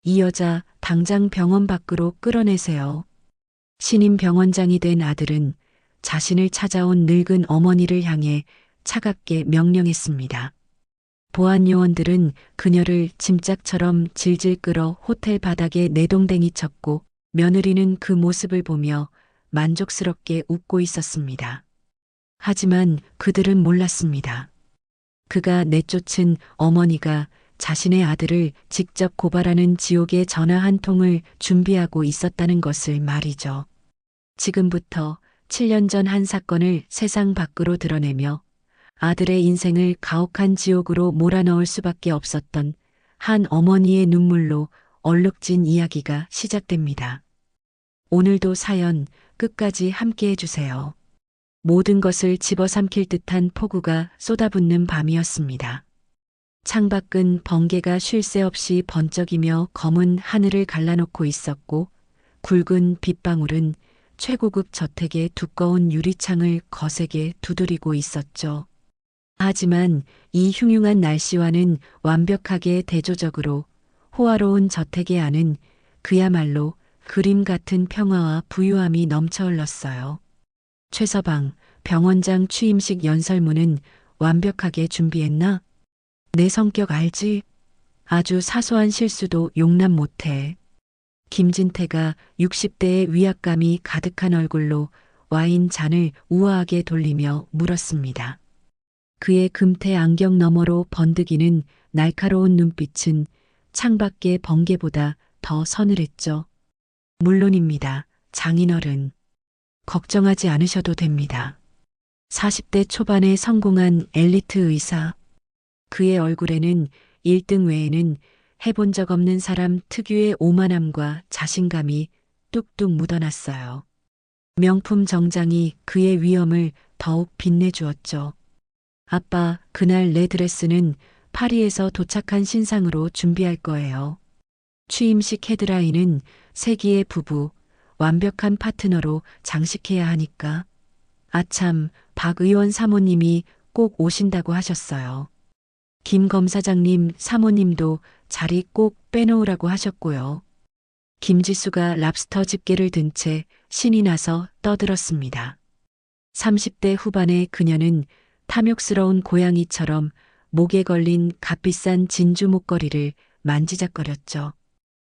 이 여자 당장 병원 밖으로 끌어내세요. 신임 병원장이 된 아들은 자신을 찾아온 늙은 어머니를 향해 차갑게 명령했습니다. 보안 요원들은 그녀를 짐짝처럼 질질 끌어 호텔 바닥에 내동댕이 쳤고 며느리는 그 모습을 보며 만족스럽게 웃고 있었습니다. 하지만 그들은 몰랐습니다. 그가 내쫓은 어머니가 자신의 아들을 직접 고발하는 지옥의 전화 한 통을 준비하고 있었다는 것을 말이죠. 지금부터 7년 전 한 사건을 세상 밖으로 드러내며 아들의 인생을 가혹한 지옥으로 몰아넣을 수밖에 없었던 한 어머니의 눈물로 얼룩진 이야기가 시작됩니다. 오늘도 사연 끝까지 함께 해주세요. 모든 것을 집어삼킬 듯한 폭우가 쏟아붓는 밤이었습니다. 창밖은 번개가 쉴 새 없이 번쩍이며 검은 하늘을 갈라놓고 있었고 굵은 빗방울은 최고급 저택의 두꺼운 유리창을 거세게 두드리고 있었죠. 하지만 이 흉흉한 날씨와는 완벽하게 대조적으로 호화로운 저택의 안은 그야말로 그림 같은 평화와 부유함이 넘쳐 흘렀어요. 최서방, 병원장 취임식 연설문은 완벽하게 준비했나? 내 성격 알지? 아주 사소한 실수도 용납 못해. 김진태가 60대의 위압감이 가득한 얼굴로 와인 잔을 우아하게 돌리며 물었습니다. 그의 금태 안경 너머로 번득이는 날카로운 눈빛은 창밖의 번개보다 더 서늘했죠. 물론입니다. 장인어른. 걱정하지 않으셔도 됩니다. 40대 초반에 성공한 엘리트 의사. 그의 얼굴에는 1등 외에는 해본 적 없는 사람 특유의 오만함과 자신감이 뚝뚝 묻어났어요. 명품 정장이 그의 위엄을 더욱 빛내주었죠. 아빠, 그날 내 드레스는 파리에서 도착한 신상으로 준비할 거예요. 취임식 헤드라인은 세기의 부부, 완벽한 파트너로 장식해야 하니까. 아참, 박 의원 사모님이 꼭 오신다고 하셨어요. 김 검사장님 사모님도 자리 꼭 빼놓으라고 하셨고요. 김지수가 랍스터 집게를 든 채 신이 나서 떠들었습니다. 30대 후반의 그녀는 탐욕스러운 고양이처럼 목에 걸린 값비싼 진주 목걸이를 만지작거렸죠.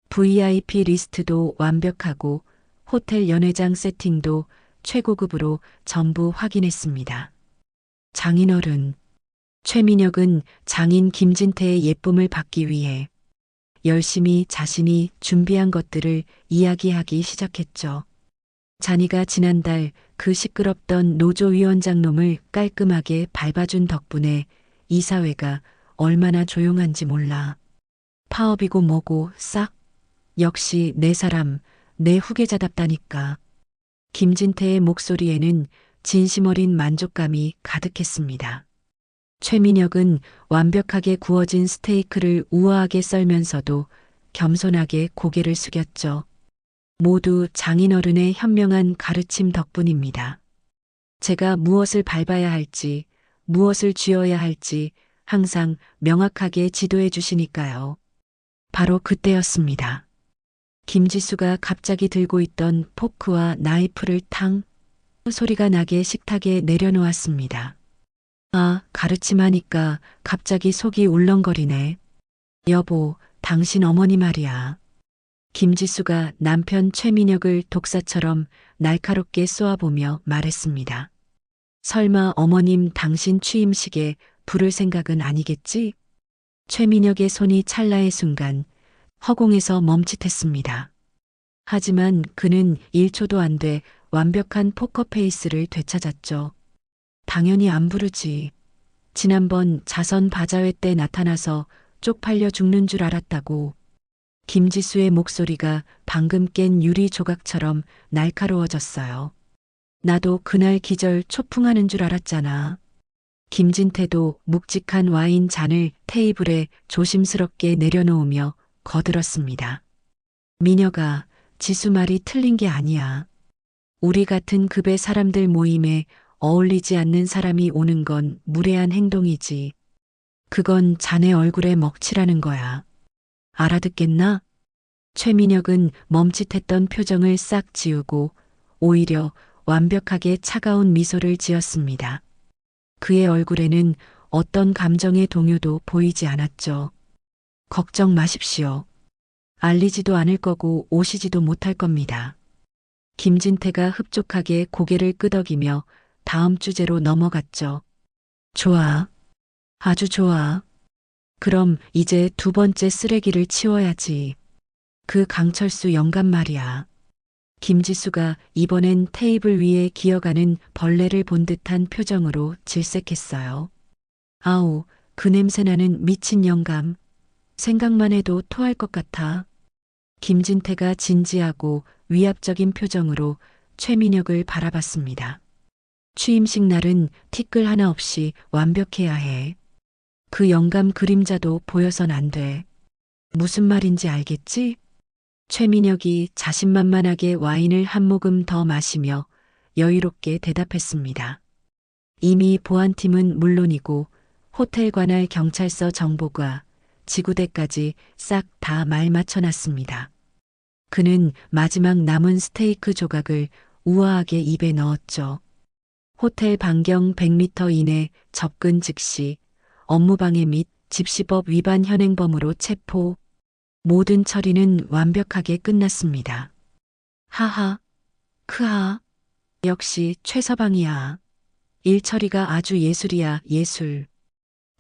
VIP 리스트도 완벽하고 호텔 연회장 세팅도 최고급으로 전부 확인했습니다. 장인어른, 최민혁은 장인 김진태의 예쁨을 받기 위해 열심히 자신이 준비한 것들을 이야기하기 시작했죠. 자니가 지난달 그 시끄럽던 노조위원장 놈을 깔끔하게 밟아준 덕분에 이사회가 얼마나 조용한지 몰라. 파업이고 뭐고 싹. 역시 내 사람, 내 후계자답다니까. 김진태의 목소리에는 진심 어린 만족감이 가득했습니다. 최민혁은 완벽하게 구워진 스테이크를 우아하게 썰면서도 겸손하게 고개를 숙였죠. 모두 장인어른의 현명한 가르침 덕분입니다. 제가 무엇을 밟아야 할지, 무엇을 쥐어야 할지 항상 명확하게 지도해 주시니까요. 바로 그때였습니다. 김지수가 갑자기 들고 있던 포크와 나이프를 탕 소리가 나게 식탁에 내려놓았습니다. 아, 가르침하니까 갑자기 속이 울렁거리네. 여보, 당신 어머니 말이야. 김지수가 남편 최민혁을 독사처럼 날카롭게 쏘아보며 말했습니다. 설마 어머님 당신 취임식에 부를 생각은 아니겠지? 최민혁의 손이 찰나의 순간 허공에서 멈칫했습니다. 하지만 그는 1초도 안 돼 완벽한 포커페이스를 되찾았죠. 당연히 안 부르지. 지난번 자선 바자회 때 나타나서 쪽팔려 죽는 줄 알았다고. 김지수의 목소리가 방금 깬 유리 조각처럼 날카로워졌어요. 나도 그날 기절 초풍하는 줄 알았잖아. 김진태도 묵직한 와인 잔을 테이블에 조심스럽게 내려놓으며 거들었습니다. 미녀가 지수 말이 틀린 게 아니야. 우리 같은 급의 사람들 모임에 어울리지 않는 사람이 오는 건 무례한 행동이지. 그건 자네 얼굴에 먹칠하는 거야. 알아듣겠나? 최민혁은 멈칫했던 표정을 싹 지우고 오히려 완벽하게 차가운 미소를 지었습니다. 그의 얼굴에는 어떤 감정의 동요도 보이지 않았죠. 걱정 마십시오. 알리지도 않을 거고 오시지도 못할 겁니다. 김진태가 흡족하게 고개를 끄덕이며 다음 주제로 넘어갔죠. 좋아. 아주 좋아. 그럼 이제 두 번째 쓰레기를 치워야지. 그 강철수 영감 말이야. 김지수가 이번엔 테이블 위에 기어가는 벌레를 본 듯한 표정으로 질색했어요. 아우, 그 냄새나는 미친 영감. 생각만 해도 토할 것 같아. 김진태가 진지하고 위압적인 표정으로 최민혁을 바라봤습니다. 취임식 날은 티끌 하나 없이 완벽해야 해. 그 영감 그림자도 보여선 안 돼. 무슨 말인지 알겠지? 최민혁이 자신만만하게 와인을 한 모금 더 마시며 여유롭게 대답했습니다. 이미 보안팀은 물론이고 호텔 관할 경찰서 정보가 지구대까지 싹 다 말 맞춰놨습니다. 그는 마지막 남은 스테이크 조각을 우아하게 입에 넣었죠. 호텔 반경 100m 이내 접근 즉시 업무방해 및 집시법 위반 현행범으로 체포. 모든 처리는 완벽하게 끝났습니다. 하하, 크하. 역시 최서방이야. 일 처리가 아주 예술이야, 예술.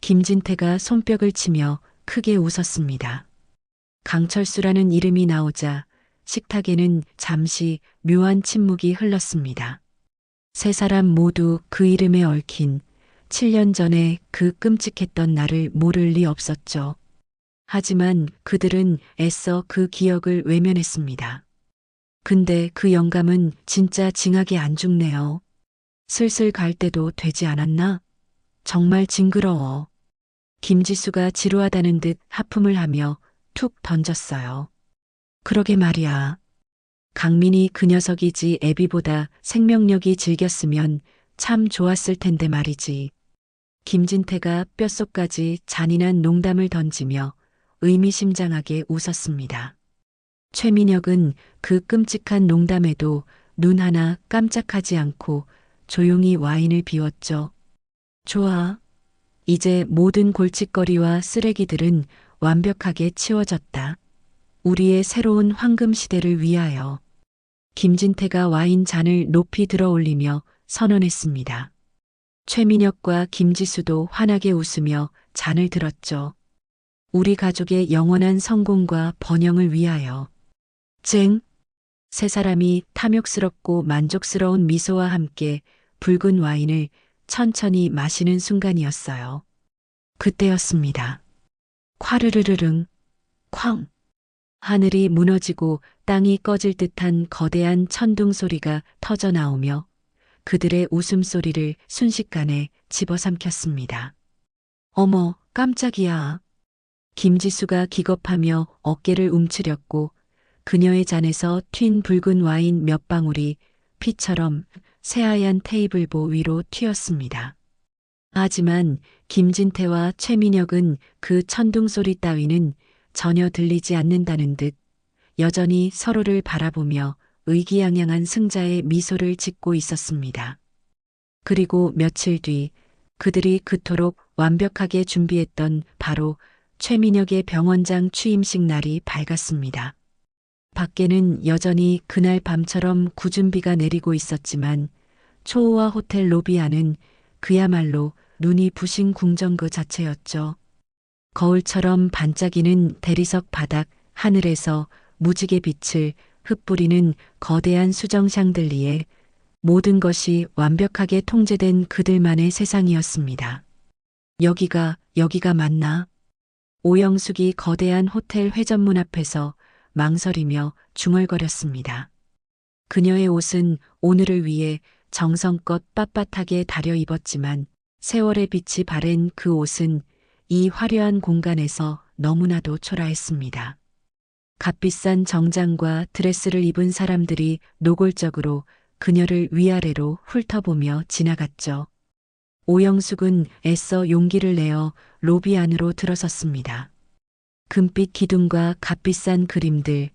김진태가 손뼉을 치며 크게 웃었습니다. 강철수라는 이름이 나오자 식탁에는 잠시 묘한 침묵이 흘렀습니다. 세 사람 모두 그 이름에 얽힌 7년 전에 그 끔찍했던 날을 모를 리 없었죠. 하지만 그들은 애써 그 기억을 외면했습니다. 근데 그 영감은 진짜 징하게 안 죽네요. 슬슬 갈 때도 되지 않았나? 정말 징그러워. 김지수가 지루하다는 듯 하품을 하며 툭 던졌어요. 그러게 말이야. 강민이 그 녀석이지 애비보다 생명력이 질겼으면 참 좋았을 텐데 말이지. 김진태가 뼛속까지 잔인한 농담을 던지며 의미심장하게 웃었습니다. 최민혁은 그 끔찍한 농담에도 눈 하나 깜짝하지 않고 조용히 와인을 비웠죠. 좋아. 이제 모든 골칫거리와 쓰레기들은 완벽하게 치워졌다. 우리의 새로운 황금 시대를 위하여. 김진태가 와인 잔을 높이 들어 올리며 선언했습니다. 최민혁과 김지수도 환하게 웃으며 잔을 들었죠. 우리 가족의 영원한 성공과 번영을 위하여. 쨍! 세 사람이 탐욕스럽고 만족스러운 미소와 함께 붉은 와인을 천천히 마시는 순간이었어요. 그때였습니다. 콰르르르릉, 쾅! 하늘이 무너지고 땅이 꺼질 듯한 거대한 천둥 소리가 터져 나오며 그들의 웃음소리를 순식간에 집어삼켰습니다. 어머, 깜짝이야. 김지수가 기겁하며 어깨를 움츠렸고 그녀의 잔에서 튄 붉은 와인 몇 방울이 피처럼 새하얀 테이블보 위로 튀었습니다. 하지만 김진태와 최민혁은 그 천둥 소리 따위는 전혀 들리지 않는다는 듯 여전히 서로를 바라보며 의기양양한 승자의 미소를 짓고 있었습니다. 그리고 며칠 뒤 그들이 그토록 완벽하게 준비했던 바로 최민혁의 병원장 취임식 날이 밝았습니다. 밖에는 여전히 그날 밤처럼 굳은 비가 내리고 있었지만 초호화 호텔 로비 안은 그야말로 눈이 부신 궁전 그 자체였죠. 거울처럼 반짝이는 대리석 바닥 하늘에서 무지개 빛을 흩뿌리는 거대한 수정 샹들리에 모든 것이 완벽하게 통제된 그들만의 세상이었습니다. 여기가 맞나? 오영숙이 거대한 호텔 회전문 앞에서 망설이며 중얼거렸습니다. 그녀의 옷은 오늘을 위해 정성껏 빳빳하게 다려 입었지만 세월의 빛이 바랜 그 옷은 이 화려한 공간에서 너무나도 초라했습니다. 값비싼 정장과 드레스를 입은 사람들이 노골적으로 그녀를 위아래로 훑어보며 지나갔죠. 오영숙은 애써 용기를 내어 로비 안으로 들어섰습니다. 금빛 기둥과 값비싼 그림들,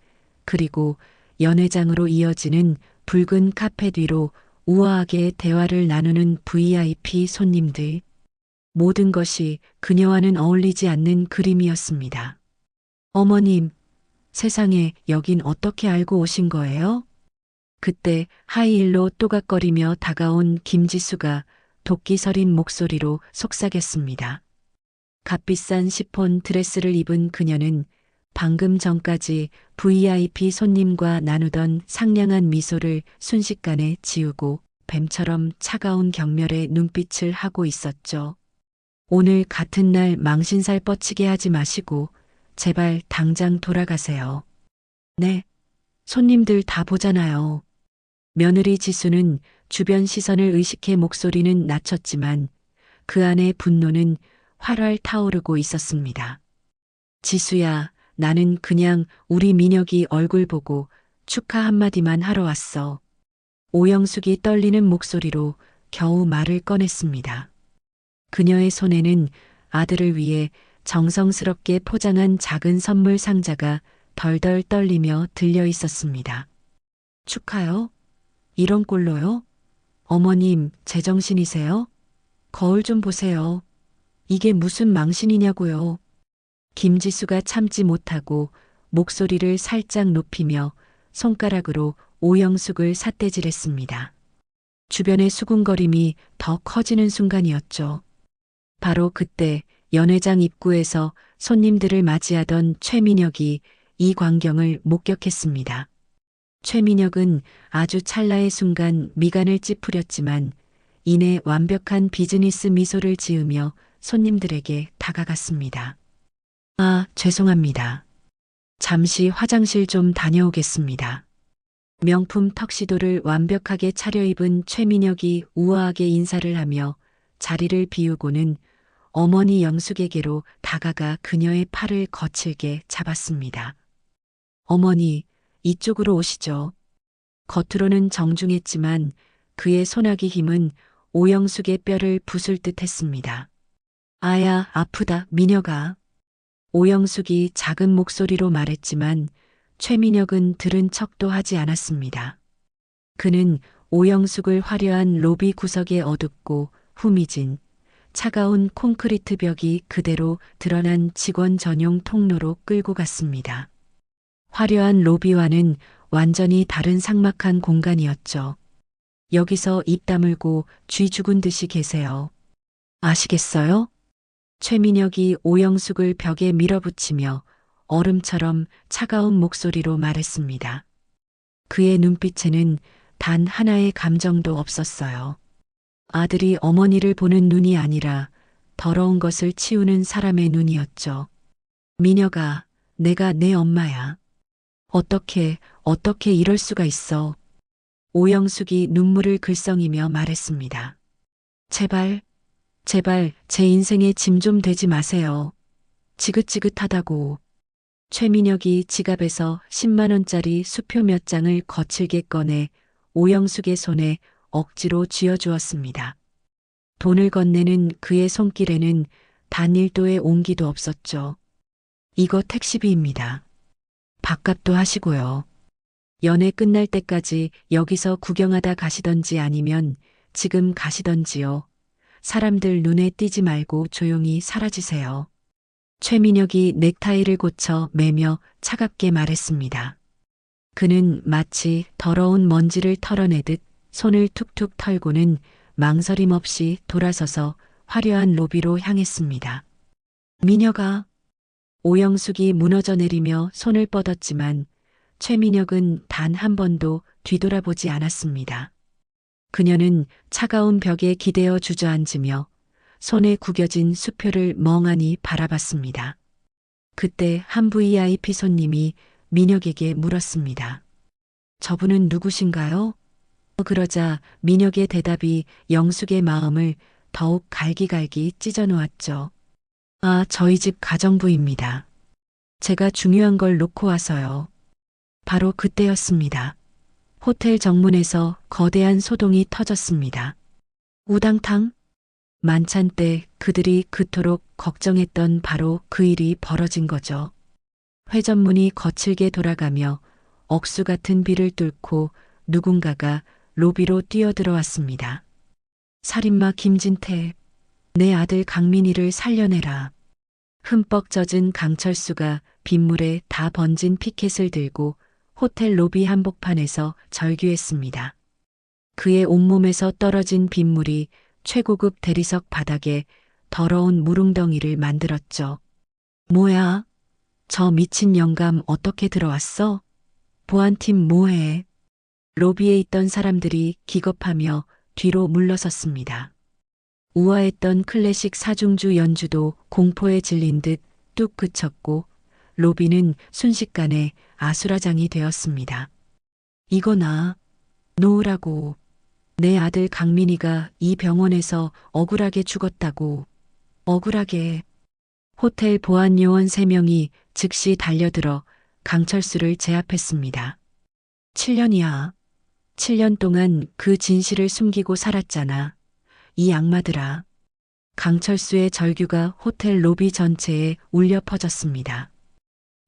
그리고 연회장으로 이어지는 붉은 카페 뒤로 우아하게 대화를 나누는 VIP 손님들. 모든 것이 그녀와는 어울리지 않는 그림이었습니다. 어머님, 세상에 여긴 어떻게 알고 오신 거예요? 그때 하이힐로 또각거리며 다가온 김지수가 도끼 서린 목소리로 속삭였습니다. 값비싼 시폰 드레스를 입은 그녀는 방금 전까지 VIP 손님과 나누던 상냥한 미소를 순식간에 지우고 뱀처럼 차가운 경멸의 눈빛을 하고 있었죠. 오늘 같은 날 망신살 뻗치게 하지 마시고 제발 당장 돌아가세요. 네, 손님들 다 보잖아요. 며느리 지수는 주변 시선을 의식해 목소리는 낮췄지만 그 안의 분노는 활활 타오르고 있었습니다. 지수야, 나는 그냥 우리 민혁이 얼굴 보고 축하 한마디만 하러 왔어. 오영숙이 떨리는 목소리로 겨우 말을 꺼냈습니다. 그녀의 손에는 아들을 위해 정성스럽게 포장한 작은 선물 상자가 덜덜 떨리며 들려 있었습니다. 축하요? 이런 꼴로요? 어머님, 제정신이세요? 거울 좀 보세요. 이게 무슨 망신이냐고요. 김지수가 참지 못하고 목소리를 살짝 높이며 손가락으로 오영숙을 삿대질했습니다. 주변의 수군거림이 더 커지는 순간이었죠. 바로 그때 연회장 입구에서 손님들을 맞이하던 최민혁이 이 광경을 목격했습니다. 최민혁은 아주 찰나의 순간 미간을 찌푸렸지만 이내 완벽한 비즈니스 미소를 지으며 손님들에게 다가갔습니다. 아, 죄송합니다. 잠시 화장실 좀 다녀오겠습니다. 명품 턱시도를 완벽하게 차려입은 최민혁이 우아하게 인사를 하며 자리를 비우고는 어머니 영숙에게로 다가가 그녀의 팔을 거칠게 잡았습니다. 어머니, 이쪽으로 오시죠. 겉으로는 정중했지만 그의 손아귀 힘은 오영숙의 뼈를 부술 듯 했습니다. 아야, 아프다, 민혁아. 오영숙이 작은 목소리로 말했지만 최민혁은 들은 척도 하지 않았습니다. 그는 오영숙을 화려한 로비 구석에 어둡고 후미진 차가운 콘크리트 벽이 그대로 드러난 직원 전용 통로로 끌고 갔습니다. 화려한 로비와는 완전히 다른 삭막한 공간이었죠. 여기서 입 다물고 쥐 죽은 듯이 계세요. 아시겠어요? 최민혁이 오영숙을 벽에 밀어붙이며 얼음처럼 차가운 목소리로 말했습니다. 그의 눈빛에는 단 하나의 감정도 없었어요. 아들이 어머니를 보는 눈이 아니라 더러운 것을 치우는 사람의 눈이었죠. 민혁아, 내가 내 엄마야. 어떻게 이럴 수가 있어. 오영숙이 눈물을 글썽이며 말했습니다. 제발 제 인생에 짐 좀 되지 마세요. 지긋지긋하다고. 최민혁이 지갑에서 10만 원짜리 수표 몇 장을 거칠게 꺼내 오영숙의 손에 억지로 쥐어주었습니다. 돈을 건네는 그의 손길에는 단 1도의 온기도 없었죠. 이거 택시비입니다. 밥값도 하시고요. 연애 끝날 때까지 여기서 구경하다 가시던지 아니면 지금 가시던지요. 사람들 눈에 띄지 말고 조용히 사라지세요. 최민혁이 넥타이를 고쳐 매며 차갑게 말했습니다. 그는 마치 더러운 먼지를 털어내듯 손을 툭툭 털고는 망설임 없이 돌아서서 화려한 로비로 향했습니다. 민혁아. 오영숙이 무너져 내리며 손을 뻗었지만 최민혁은 단 한 번도 뒤돌아보지 않았습니다. 그녀는 차가운 벽에 기대어 주저앉으며 손에 구겨진 수표를 멍하니 바라봤습니다. 그때 한 VIP 손님이 민혁에게 물었습니다. 저분은 누구신가요? 그러자 민혁의 대답이 영숙의 마음을 더욱 갈기갈기 찢어 놓았죠. 아, 저희 집 가정부입니다. 제가 중요한 걸 놓고 와서요. 바로 그때였습니다. 호텔 정문에서 거대한 소동이 터졌습니다. 우당탕? 만찬 때 그들이 그토록 걱정했던 바로 그 일이 벌어진 거죠. 회전문이 거칠게 돌아가며 억수 같은 비를 뚫고 누군가가 로비로 뛰어들어왔습니다. 살인마 김진태, 내 아들 강민이를 살려내라. 흠뻑 젖은 강철수가 빗물에 다 번진 피켓을 들고 호텔 로비 한복판에서 절규했습니다. 그의 온몸에서 떨어진 빗물이 최고급 대리석 바닥에 더러운 물웅덩이를 만들었죠. 뭐야? 저 미친 영감 어떻게 들어왔어? 보안팀 뭐해? 로비에 있던 사람들이 기겁하며 뒤로 물러섰습니다. 우아했던 클래식 사중주 연주도 공포에 질린 듯 뚝 그쳤고 로비는 순식간에 아수라장이 되었습니다. 이거나 놓으라고. 내 아들 강민이가 이 병원에서 억울하게 죽었다고. 억울하게. 호텔 보안 요원 3명이 즉시 달려들어 강철수를 제압했습니다. 7년이야. 7년 동안 그 진실을 숨기고 살았잖아. 이 악마들아. 강철수의 절규가 호텔 로비 전체에 울려 퍼졌습니다.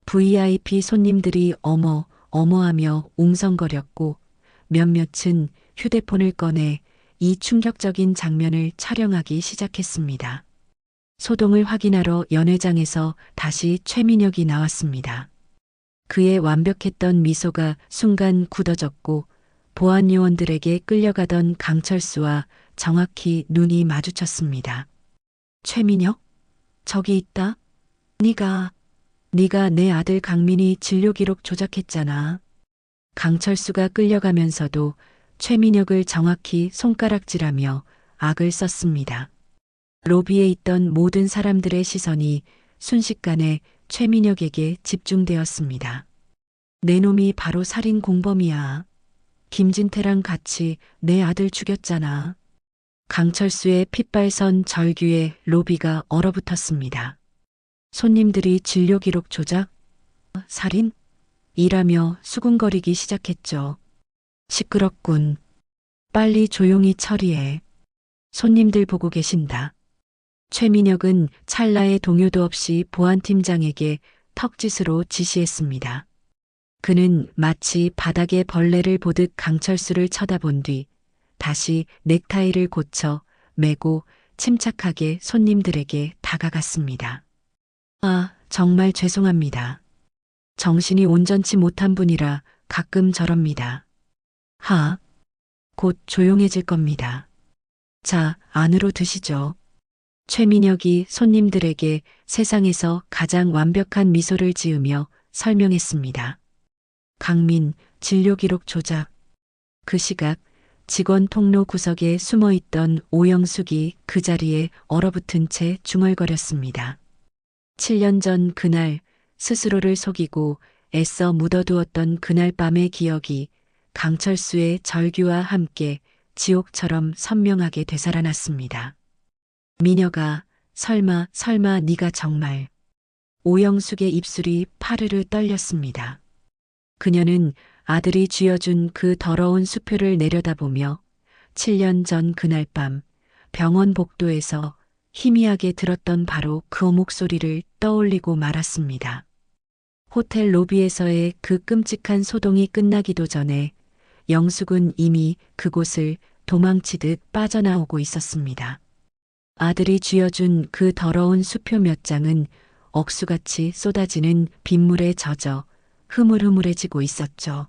VIP 손님들이 어머, 어머하며 웅성거렸고 몇몇은 휴대폰을 꺼내 이 충격적인 장면을 촬영하기 시작했습니다. 소동을 확인하러 연회장에서 다시 최민혁이 나왔습니다. 그의 완벽했던 미소가 순간 굳어졌고 보안 요원들에게 끌려가던 강철수와 정확히 눈이 마주쳤습니다. 최민혁? 저기 있다? 네가 내 아들 강민이 진료 기록 조작했잖아. 강철수가 끌려가면서도 최민혁을 정확히 손가락질하며 악을 썼습니다. 로비에 있던 모든 사람들의 시선이 순식간에 최민혁에게 집중되었습니다. 내 놈이 바로 살인 공범이야. 김진태랑 같이 내 아들 죽였잖아. 강철수의 핏발선 절규에 로비가 얼어붙었습니다. 손님들이 진료 기록 조작? 살인? 이라며 수군거리기 시작했죠. 시끄럽군. 빨리 조용히 처리해. 손님들 보고 계신다. 최민혁은 찰나의 동요도 없이 보안팀장에게 턱짓으로 지시했습니다. 그는 마치 바닥에 벌레를 보듯 강철수를 쳐다본 뒤 다시 넥타이를 고쳐 매고 침착하게 손님들에게 다가갔습니다. 아, 정말 죄송합니다. 정신이 온전치 못한 분이라 가끔 저럽니다. 곧 조용해질 겁니다. 자, 안으로 드시죠. 최민혁이 손님들에게 세상에서 가장 완벽한 미소를 지으며 설명했습니다. 강민, 진료 기록 조작. 그 시각 직원 통로 구석에 숨어있던 오영숙이 그 자리에 얼어붙은 채 중얼거렸습니다. 7년 전 그날 스스로를 속이고 애써 묻어두었던 그날 밤의 기억이 강철수의 절규와 함께 지옥처럼 선명하게 되살아났습니다. 미녀가 설마 네가 정말. 오영숙의 입술이 파르르 떨렸습니다. 그녀는 아들이 쥐어준 그 더러운 수표를 내려다보며 7년 전 그날 밤 병원 복도에서 희미하게 들었던 바로 그 목소리를 떠올리고 말았습니다. 호텔 로비에서의 그 끔찍한 소동이 끝나기도 전에 영숙은 이미 그곳을 도망치듯 빠져나오고 있었습니다. 아들이 쥐어준 그 더러운 수표 몇 장은 억수같이 쏟아지는 빗물에 젖어 흐물흐물해지고 있었죠.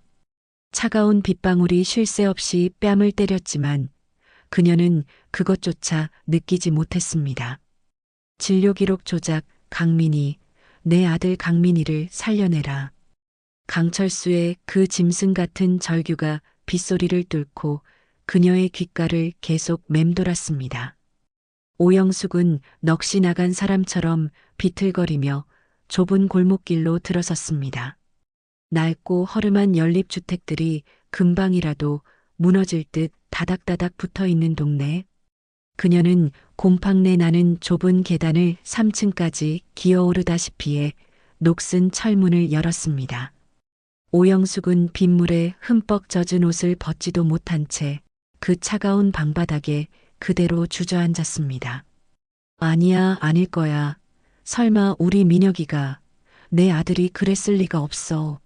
차가운 빗방울이 쉴 새 없이 뺨을 때렸지만 그녀는 그것조차 느끼지 못했습니다. 진료 기록 조작 강민이, 내 아들 강민이를 살려내라. 강철수의 그 짐승 같은 절규가 빗소리를 뚫고 그녀의 귓가를 계속 맴돌았습니다. 오영숙은 넋이 나간 사람처럼 비틀거리며 좁은 골목길로 들어섰습니다. 낡고 허름한 연립주택들이 금방이라도 무너질 듯 다닥다닥 붙어 있는 동네. 그녀는 곰팡내 나는 좁은 계단을 3층까지 기어오르다시피 해 녹슨 철문을 열었습니다. 오영숙은 빗물에 흠뻑 젖은 옷을 벗지도 못한 채 그 차가운 방바닥에 그대로 주저앉았습니다. 아니야, 아닐 거야. 설마 우리 민혁이가, 내 아들이 그랬을 리가 없어.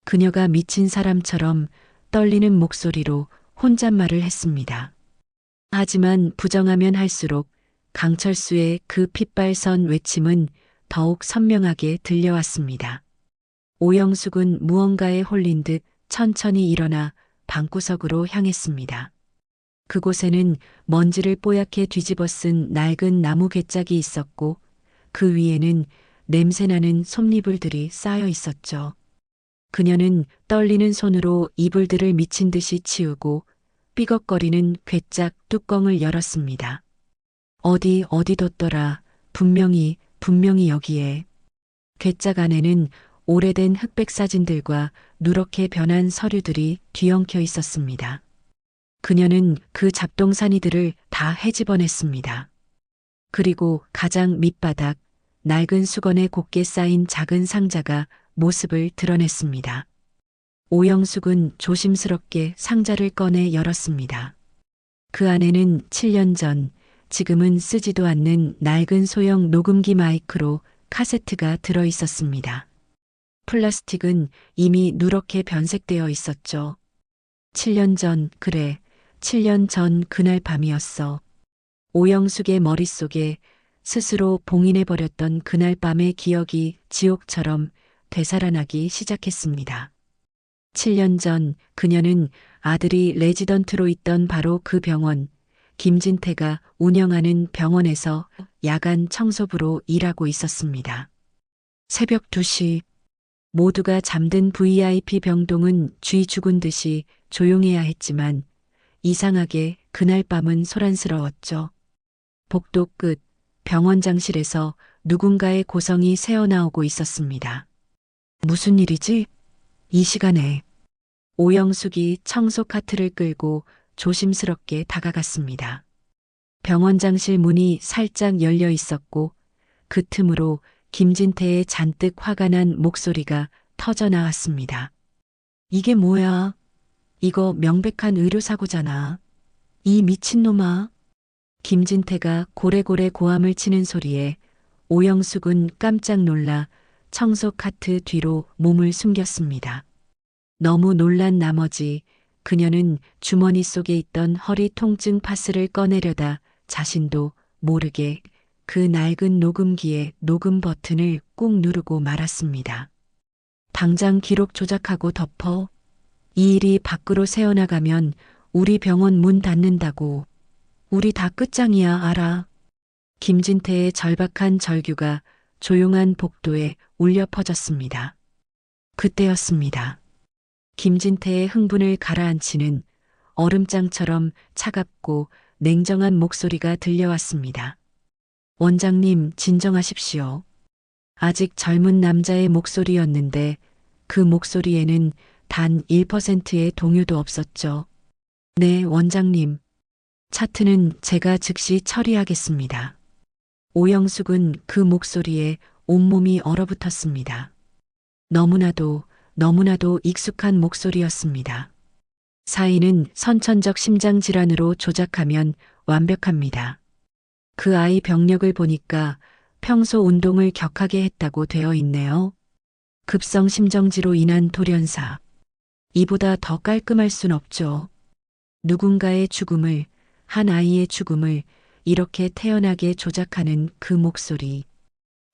그녀가 미친 사람처럼 떨리는 목소리로 혼잣말을 했습니다. 하지만 부정하면 할수록 강철수의 그 핏발선 외침은 더욱 선명하게 들려왔습니다. 오영숙은 무언가에 홀린 듯 천천히 일어나 방구석으로 향했습니다. 그곳에는 먼지를 뽀얗게 뒤집어 쓴 낡은 나무 괴짝이 있었고 그 위에는 냄새나는 솜이불들이 쌓여 있었죠. 그녀는 떨리는 손으로 이불들을 미친 듯이 치우고 삐걱거리는 괴짝 뚜껑을 열었습니다. 어디 뒀더라. 분명히 여기에. 괴짝 안에는 오래된 흑백 사진들과 누렇게 변한 서류들이 뒤엉켜 있었습니다. 그녀는 그 잡동사니들을 다 헤집어냈습니다. 그리고 가장 밑바닥 낡은 수건에 곱게 쌓인 작은 상자가 모습을 드러냈습니다. 오영숙은 조심스럽게 상자를 꺼내 열었습니다. 그 안에는 7년 전, 지금은 쓰지도 않는 낡은 소형 녹음기 마이크로 카세트가 들어 있었습니다. 플라스틱은 이미 누렇게 변색되어 있었죠. 7년 전, 그래, 7년 전 그날 밤이었어. 오영숙의 머릿속에 스스로 봉인해버렸던 그날 밤의 기억이 지옥처럼 되살아나기 시작했습니다. 7년 전 그녀는 아들이 레지던트로 있던 바로 그 병원, 김진태가 운영하는 병원에서 야간 청소부로 일하고 있었습니다. 새벽 2시 모두가 잠든 VIP 병동은 쥐 죽은 듯이 조용해야 했지만 이상하게 그날 밤은 소란스러웠죠. 복도 끝 병원장실에서 누군가의 고성이 새어나오고 있었습니다. 무슨 일이지? 이 시간에 오영숙이 청소 카트를 끌고 조심스럽게 다가갔습니다. 병원장실 문이 살짝 열려 있었고 그 틈으로 김진태의 잔뜩 화가 난 목소리가 터져 나왔습니다. 이게 뭐야? 이거 명백한 의료사고잖아. 이 미친놈아. 김진태가 고래고래 고함을 치는 소리에 오영숙은 깜짝 놀라 청소 카트 뒤로 몸을 숨겼습니다. 너무 놀란 나머지 그녀는 주머니 속에 있던 허리 통증 파스를 꺼내려다 자신도 모르게 그 낡은 녹음기의 녹음 버튼을 꾹 누르고 말았습니다. 당장 기록 조작하고 덮어. 이 일이 밖으로 새어나가면 우리 병원 문 닫는다고. 우리 다 끝장이야, 알아. 김진태의 절박한 절규가 조용한 복도에 울려 퍼졌습니다. 그때였습니다. 김진태의 흥분을 가라앉히는 얼음장처럼 차갑고 냉정한 목소리가 들려왔습니다. 원장님, 진정하십시오. 아직 젊은 남자의 목소리였는데 그 목소리에는 단 1%의 동요도 없었죠. 네, 원장님. 차트는 제가 즉시 처리하겠습니다. 오영숙은 그 목소리에 온몸이 얼어붙었습니다. 너무나도 익숙한 목소리였습니다. 사인은 선천적 심장질환으로 조작하면 완벽합니다. 그 아이 병력을 보니까 평소 운동을 격하게 했다고 되어 있네요. 급성 심정지로 인한 돌연사. 이보다 더 깔끔할 순 없죠. 누군가의 죽음을, 한 아이의 죽음을 이렇게 태연하게 조작하는 그 목소리.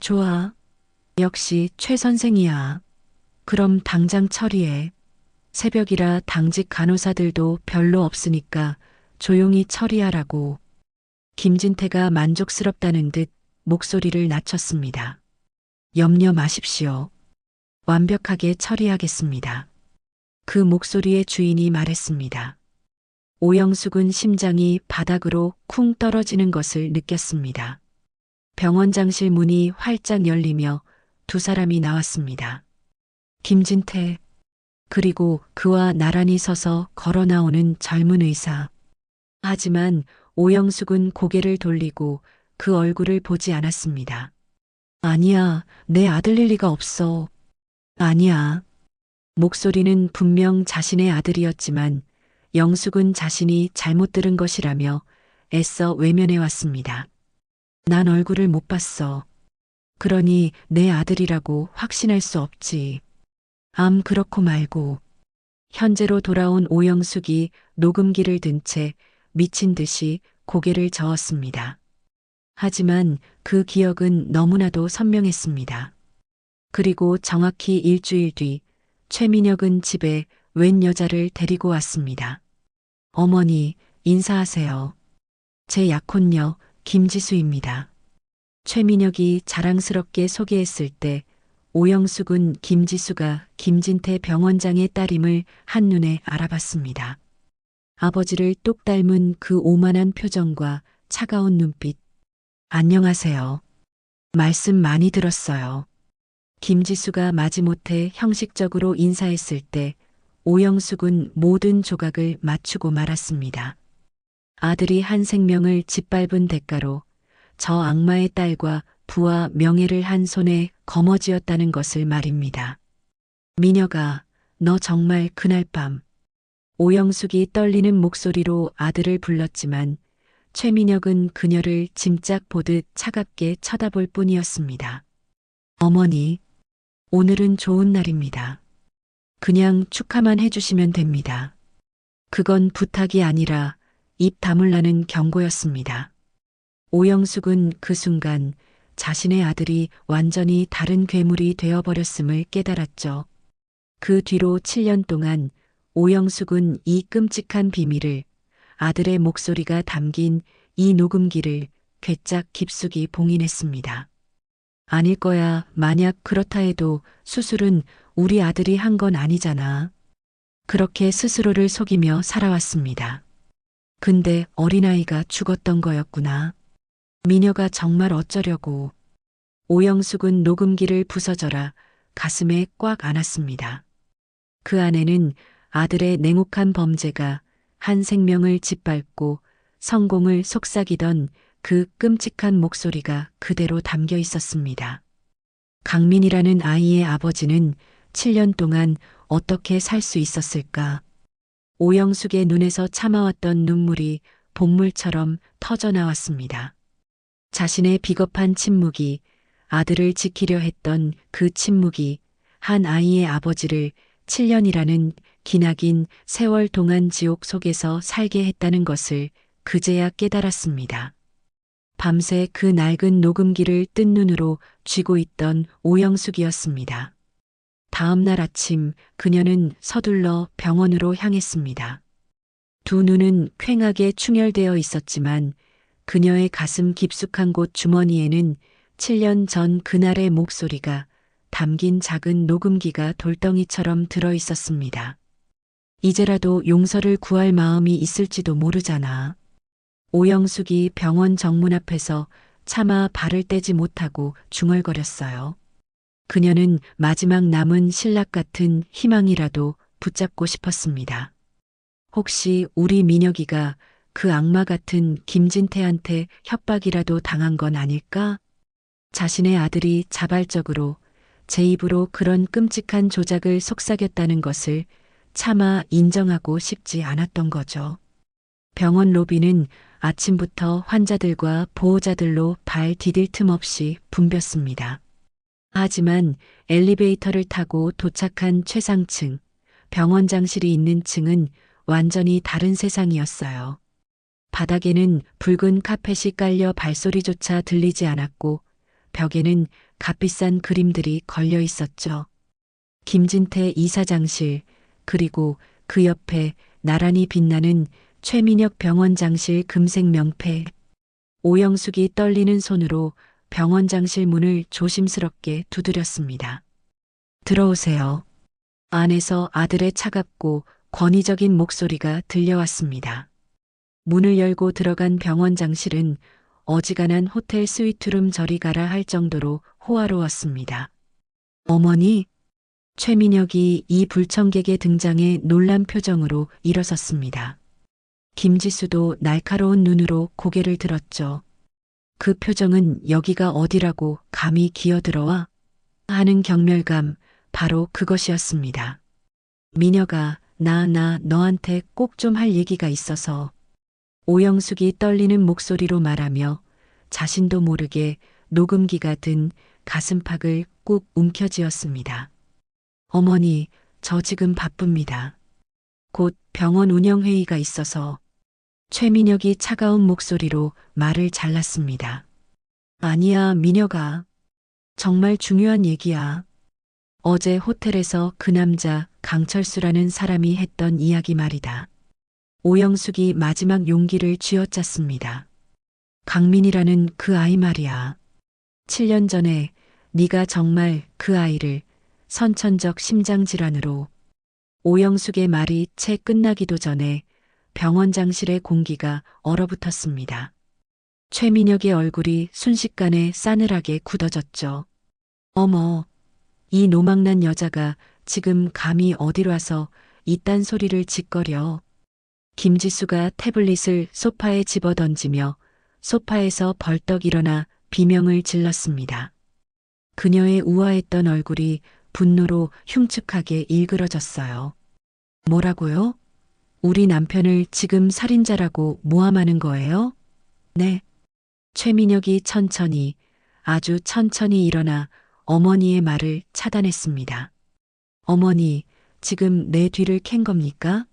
좋아. 역시 최 선생이야. 그럼 당장 처리해. 새벽이라 당직 간호사들도 별로 없으니까 조용히 처리하라고. 김진태가 만족스럽다는 듯 목소리를 낮췄습니다. 염려 마십시오. 완벽하게 처리하겠습니다. 그 목소리의 주인이 말했습니다. 오영숙은 심장이 바닥으로 쿵 떨어지는 것을 느꼈습니다. 병원장실 문이 활짝 열리며 두 사람이 나왔습니다. 김진태, 그리고 그와 나란히 서서 걸어 나오는 젊은 의사. 하지만 오영숙은 고개를 돌리고 그 얼굴을 보지 않았습니다. 아니야, 내 아들일 리가 없어. 아니야. 목소리는 분명 자신의 아들이었지만 영숙은 자신이 잘못 들은 것이라며 애써 외면해 왔습니다. 난 얼굴을 못 봤어. 그러니 내 아들이라고 확신할 수 없지. 그렇고 말고. 현재로 돌아온 오영숙이 녹음기를 든 채 미친 듯이 고개를 저었습니다. 하지만 그 기억은 너무나도 선명했습니다. 그리고 정확히 일주일 뒤 최민혁은 집에 웬 여자를 데리고 왔습니다. 어머니, 인사하세요. 제 약혼녀 김지수입니다. 최민혁이 자랑스럽게 소개했을 때 오영숙은 김지수가 김진태 병원장의 딸임을 한눈에 알아봤습니다. 아버지를 똑 닮은 그 오만한 표정과 차가운 눈빛. 안녕하세요. 말씀 많이 들었어요. 김지수가 마지못해 형식적으로 인사했을 때 오영숙은 모든 조각을 맞추고 말았습니다. 아들이 한 생명을 짓밟은 대가로 저 악마의 딸과 부와 명예를 한 손에 거머쥐었다는 것을 말입니다. 미녀가, 너 정말 그날 밤. 오영숙이 떨리는 목소리로 아들을 불렀지만 최민혁은 그녀를 짐짝 보듯 차갑게 쳐다볼 뿐이었습니다. 어머니, 오늘은 좋은 날입니다. 그냥 축하만 해주시면 됩니다. 그건 부탁이 아니라 입 다물라는 경고였습니다. 오영숙은 그 순간 자신의 아들이 완전히 다른 괴물이 되어버렸음을 깨달았죠. 그 뒤로 7년 동안 오영숙은 이 끔찍한 비밀을, 아들의 목소리가 담긴 이 녹음기를 괴짝 깊숙이 봉인했습니다. 아닐 거야. 만약 그렇다 해도 수술은 우리 아들이 한 건 아니잖아. 그렇게 스스로를 속이며 살아왔습니다. 근데 어린아이가 죽었던 거였구나. 미녀가 정말 어쩌려고. 오영숙은 녹음기를 부서져라 가슴에 꽉 안았습니다. 그 안에는 아들의 냉혹한 범죄가 한 생명을 짓밟고 성공을 속삭이던 그 끔찍한 목소리가 그대로 담겨 있었습니다. 강민이라는 아이의 아버지는 7년 동안 어떻게 살 수 있었을까? 오영숙의 눈에서 참아왔던 눈물이 본물처럼 터져나왔습니다. 자신의 비겁한 침묵이, 아들을 지키려 했던 그 침묵이 한 아이의 아버지를 7년이라는 기나긴 세월 동안 지옥 속에서 살게 했다는 것을 그제야 깨달았습니다. 밤새 그 낡은 녹음기를 뜬 눈으로 쥐고 있던 오영숙이었습니다. 다음 날 아침 그녀는 서둘러 병원으로 향했습니다. 두 눈은 퀭하게 충혈되어 있었지만 그녀의 가슴 깊숙한 곳 주머니에는 7년 전 그날의 목소리가 담긴 작은 녹음기가 돌덩이처럼 들어 있었습니다. 이제라도 용서를 구할 마음이 있을지도 모르잖아. 오영숙이 병원 정문 앞에서 차마 발을 떼지 못하고 중얼거렸어요. 그녀는 마지막 남은 신락 같은 희망이라도 붙잡고 싶었습니다. 혹시 우리 민혁이가 그 악마 같은 김진태한테 협박이라도 당한 건 아닐까? 자신의 아들이 자발적으로 제 입으로 그런 끔찍한 조작을 속삭였다는 것을 차마 인정하고 싶지 않았던 거죠. 병원 로비는 아침부터 환자들과 보호자들로 발 디딜 틈 없이 붐볐습니다. 하지만 엘리베이터를 타고 도착한 최상층, 병원장실이 있는 층은 완전히 다른 세상이었어요. 바닥에는 붉은 카펫이 깔려 발소리조차 들리지 않았고 벽에는 값비싼 그림들이 걸려 있었죠. 김진태 이사장실, 그리고 그 옆에 나란히 빛나는 최민혁 병원장실 금색 명패. 오영숙이 떨리는 손으로 병원장실 문을 조심스럽게 두드렸습니다. 들어오세요. 안에서 아들의 차갑고 권위적인 목소리가 들려왔습니다. 문을 열고 들어간 병원장실은 어지간한 호텔 스위트룸 저리 가라 할 정도로 호화로웠습니다. 어머니, 최민혁이 이 불청객의 등장에 놀란 표정으로 일어섰습니다. 김지수도 날카로운 눈으로 고개를 들었죠. 그 표정은 여기가 어디라고 감히 기어들어와? 하는 경멸감, 바로 그것이었습니다. 미녀가 나 너한테 꼭 좀 할 얘기가 있어서. 오영숙이 떨리는 목소리로 말하며 자신도 모르게 녹음기가 든 가슴팍을 꾹 움켜쥐었습니다. 어머니, 저 지금 바쁩니다. 곧 병원 운영회의가 있어서 최민혁이 차가운 목소리로 말을 잘랐습니다. 아니야, 민혁아. 정말 중요한 얘기야. 어제 호텔에서 그 남자 강철수라는 사람이 했던 이야기 말이다. 오영숙이 마지막 용기를 쥐어짰습니다. 강민이라는 그 아이 말이야. 7년 전에 네가 정말 그 아이를 선천적 심장질환으로 오영숙의 말이 채 끝나기도 전에 병원장실의 공기가 얼어붙었습니다. 최민혁의 얼굴이 순식간에 싸늘하게 굳어졌죠. 어머, 이 노망난 여자가 지금 감히 어딜 와서 이딴 소리를 짓거려. 김지수가 태블릿을 소파에 집어던지며 소파에서 벌떡 일어나 비명을 질렀습니다. 그녀의 우아했던 얼굴이 분노로 흉측하게 일그러졌어요. 뭐라고요? 우리 남편을 지금 살인자라고 모함하는 거예요? 네. 최민혁이 천천히, 아주 천천히 일어나 어머니의 말을 차단했습니다. 어머니, 지금 내 뒤를 캔 겁니까?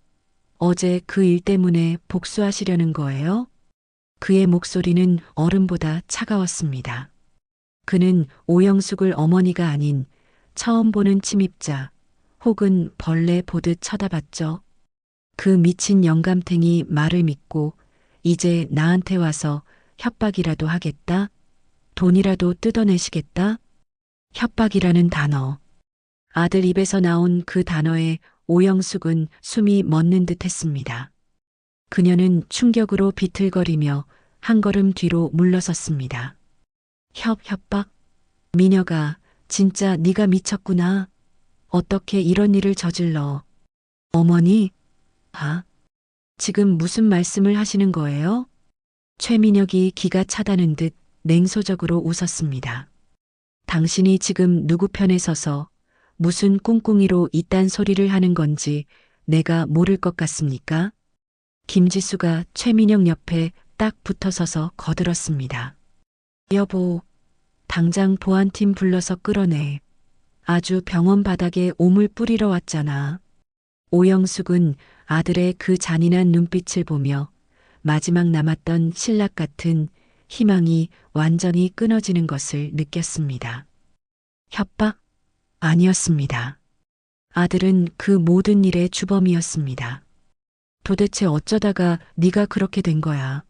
어제 그 일 때문에 복수하시려는 거예요? 그의 목소리는 얼음보다 차가웠습니다. 그는 오영숙을 어머니가 아닌 처음 보는 침입자 혹은 벌레 보듯 쳐다봤죠. 그 미친 영감탱이 말을 믿고 이제 나한테 와서 협박이라도 하겠다? 돈이라도 뜯어내시겠다? 협박이라는 단어. 아들 입에서 나온 그 단어에 오영숙은 숨이 멎는 듯 했습니다. 그녀는 충격으로 비틀거리며 한 걸음 뒤로 물러섰습니다. 협박? 미녀가 진짜 네가 미쳤구나. 어떻게 이런 일을 저질러. 어머니? 아, 지금 무슨 말씀을 하시는 거예요? 최민혁이 기가 차다는 듯 냉소적으로 웃었습니다. 당신이 지금 누구 편에 서서 무슨 꿍꿍이로 이딴 소리를 하는 건지 내가 모를 것 같습니까? 김지수가 최민혁 옆에 딱 붙어서서 거들었습니다. 여보, 당장 보안팀 불러서 끌어내. 아주 병원 바닥에 오물 뿌리러 왔잖아. 오영숙은 아들의 그 잔인한 눈빛을 보며 마지막 남았던 신락 같은 희망이 완전히 끊어지는 것을 느꼈습니다. 협박? 아니었습니다. 아들은 그 모든 일의 주범이었습니다. 도대체 어쩌다가 네가 그렇게 된 거야?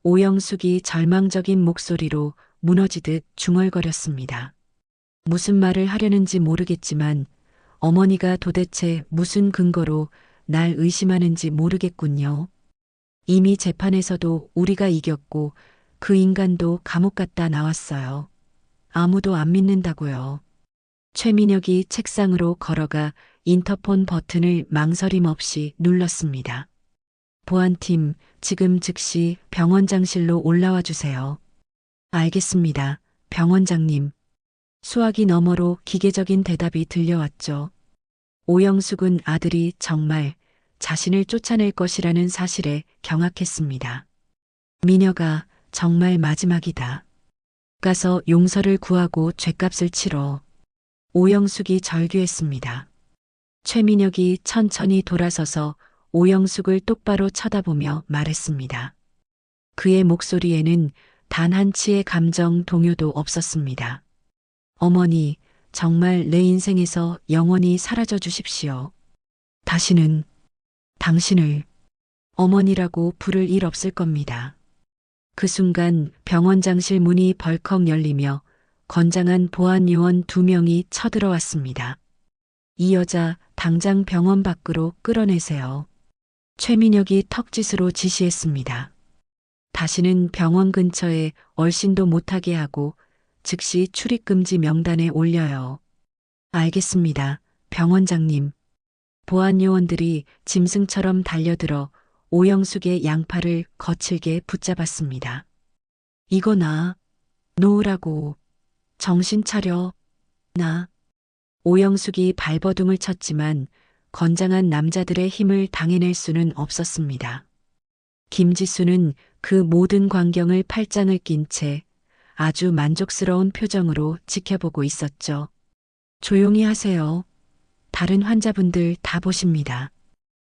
오영숙이 절망적인 목소리로 무너지듯 중얼거렸습니다. 무슨 말을 하려는지 모르겠지만 어머니가 도대체 무슨 근거로 날 의심하는지 모르겠군요. 이미 재판에서도 우리가 이겼고 그 인간도 감옥 갔다 나왔어요. 아무도 안 믿는다고요. 최민혁이 책상으로 걸어가 인터폰 버튼을 망설임 없이 눌렀습니다. 보안팀, 지금 즉시 병원장실로 올라와 주세요. 알겠습니다, 병원장님. 수화기 너머로 기계적인 대답이 들려왔죠. 오영숙은 아들이 정말 자신을 쫓아낼 것이라는 사실에 경악했습니다. 미녀가 정말 마지막이다. 가서 용서를 구하고 죗값을 치러. 오영숙이 절규했습니다. 최민혁이 천천히 돌아서서 오영숙을 똑바로 쳐다보며 말했습니다. 그의 목소리에는 단 한치의 감정 동요도 없었습니다. 어머니, 정말 내 인생에서 영원히 사라져 주십시오. 다시는 당신을 어머니라고 부를 일 없을 겁니다. 그 순간 병원장실 문이 벌컥 열리며 건장한 보안요원 2명이 쳐들어왔습니다. 이 여자 당장 병원 밖으로 끌어내세요. 최민혁이 턱짓으로 지시했습니다. 다시는 병원 근처에 얼씬도 못하게 하고 즉시 출입금지 명단에 올려요. 알겠습니다, 병원장님. 보안요원들이 짐승처럼 달려들어 오영숙의 양팔을 거칠게 붙잡았습니다. 이거 나 놓으라고. 정신 차려. 나. 오영숙이 발버둥을 쳤지만 건장한 남자들의 힘을 당해낼 수는 없었습니다. 김지수는 그 모든 광경을 팔짱을 낀 채 아주 만족스러운 표정으로 지켜보고 있었죠. 조용히 하세요. 다른 환자분들 다 보십니다.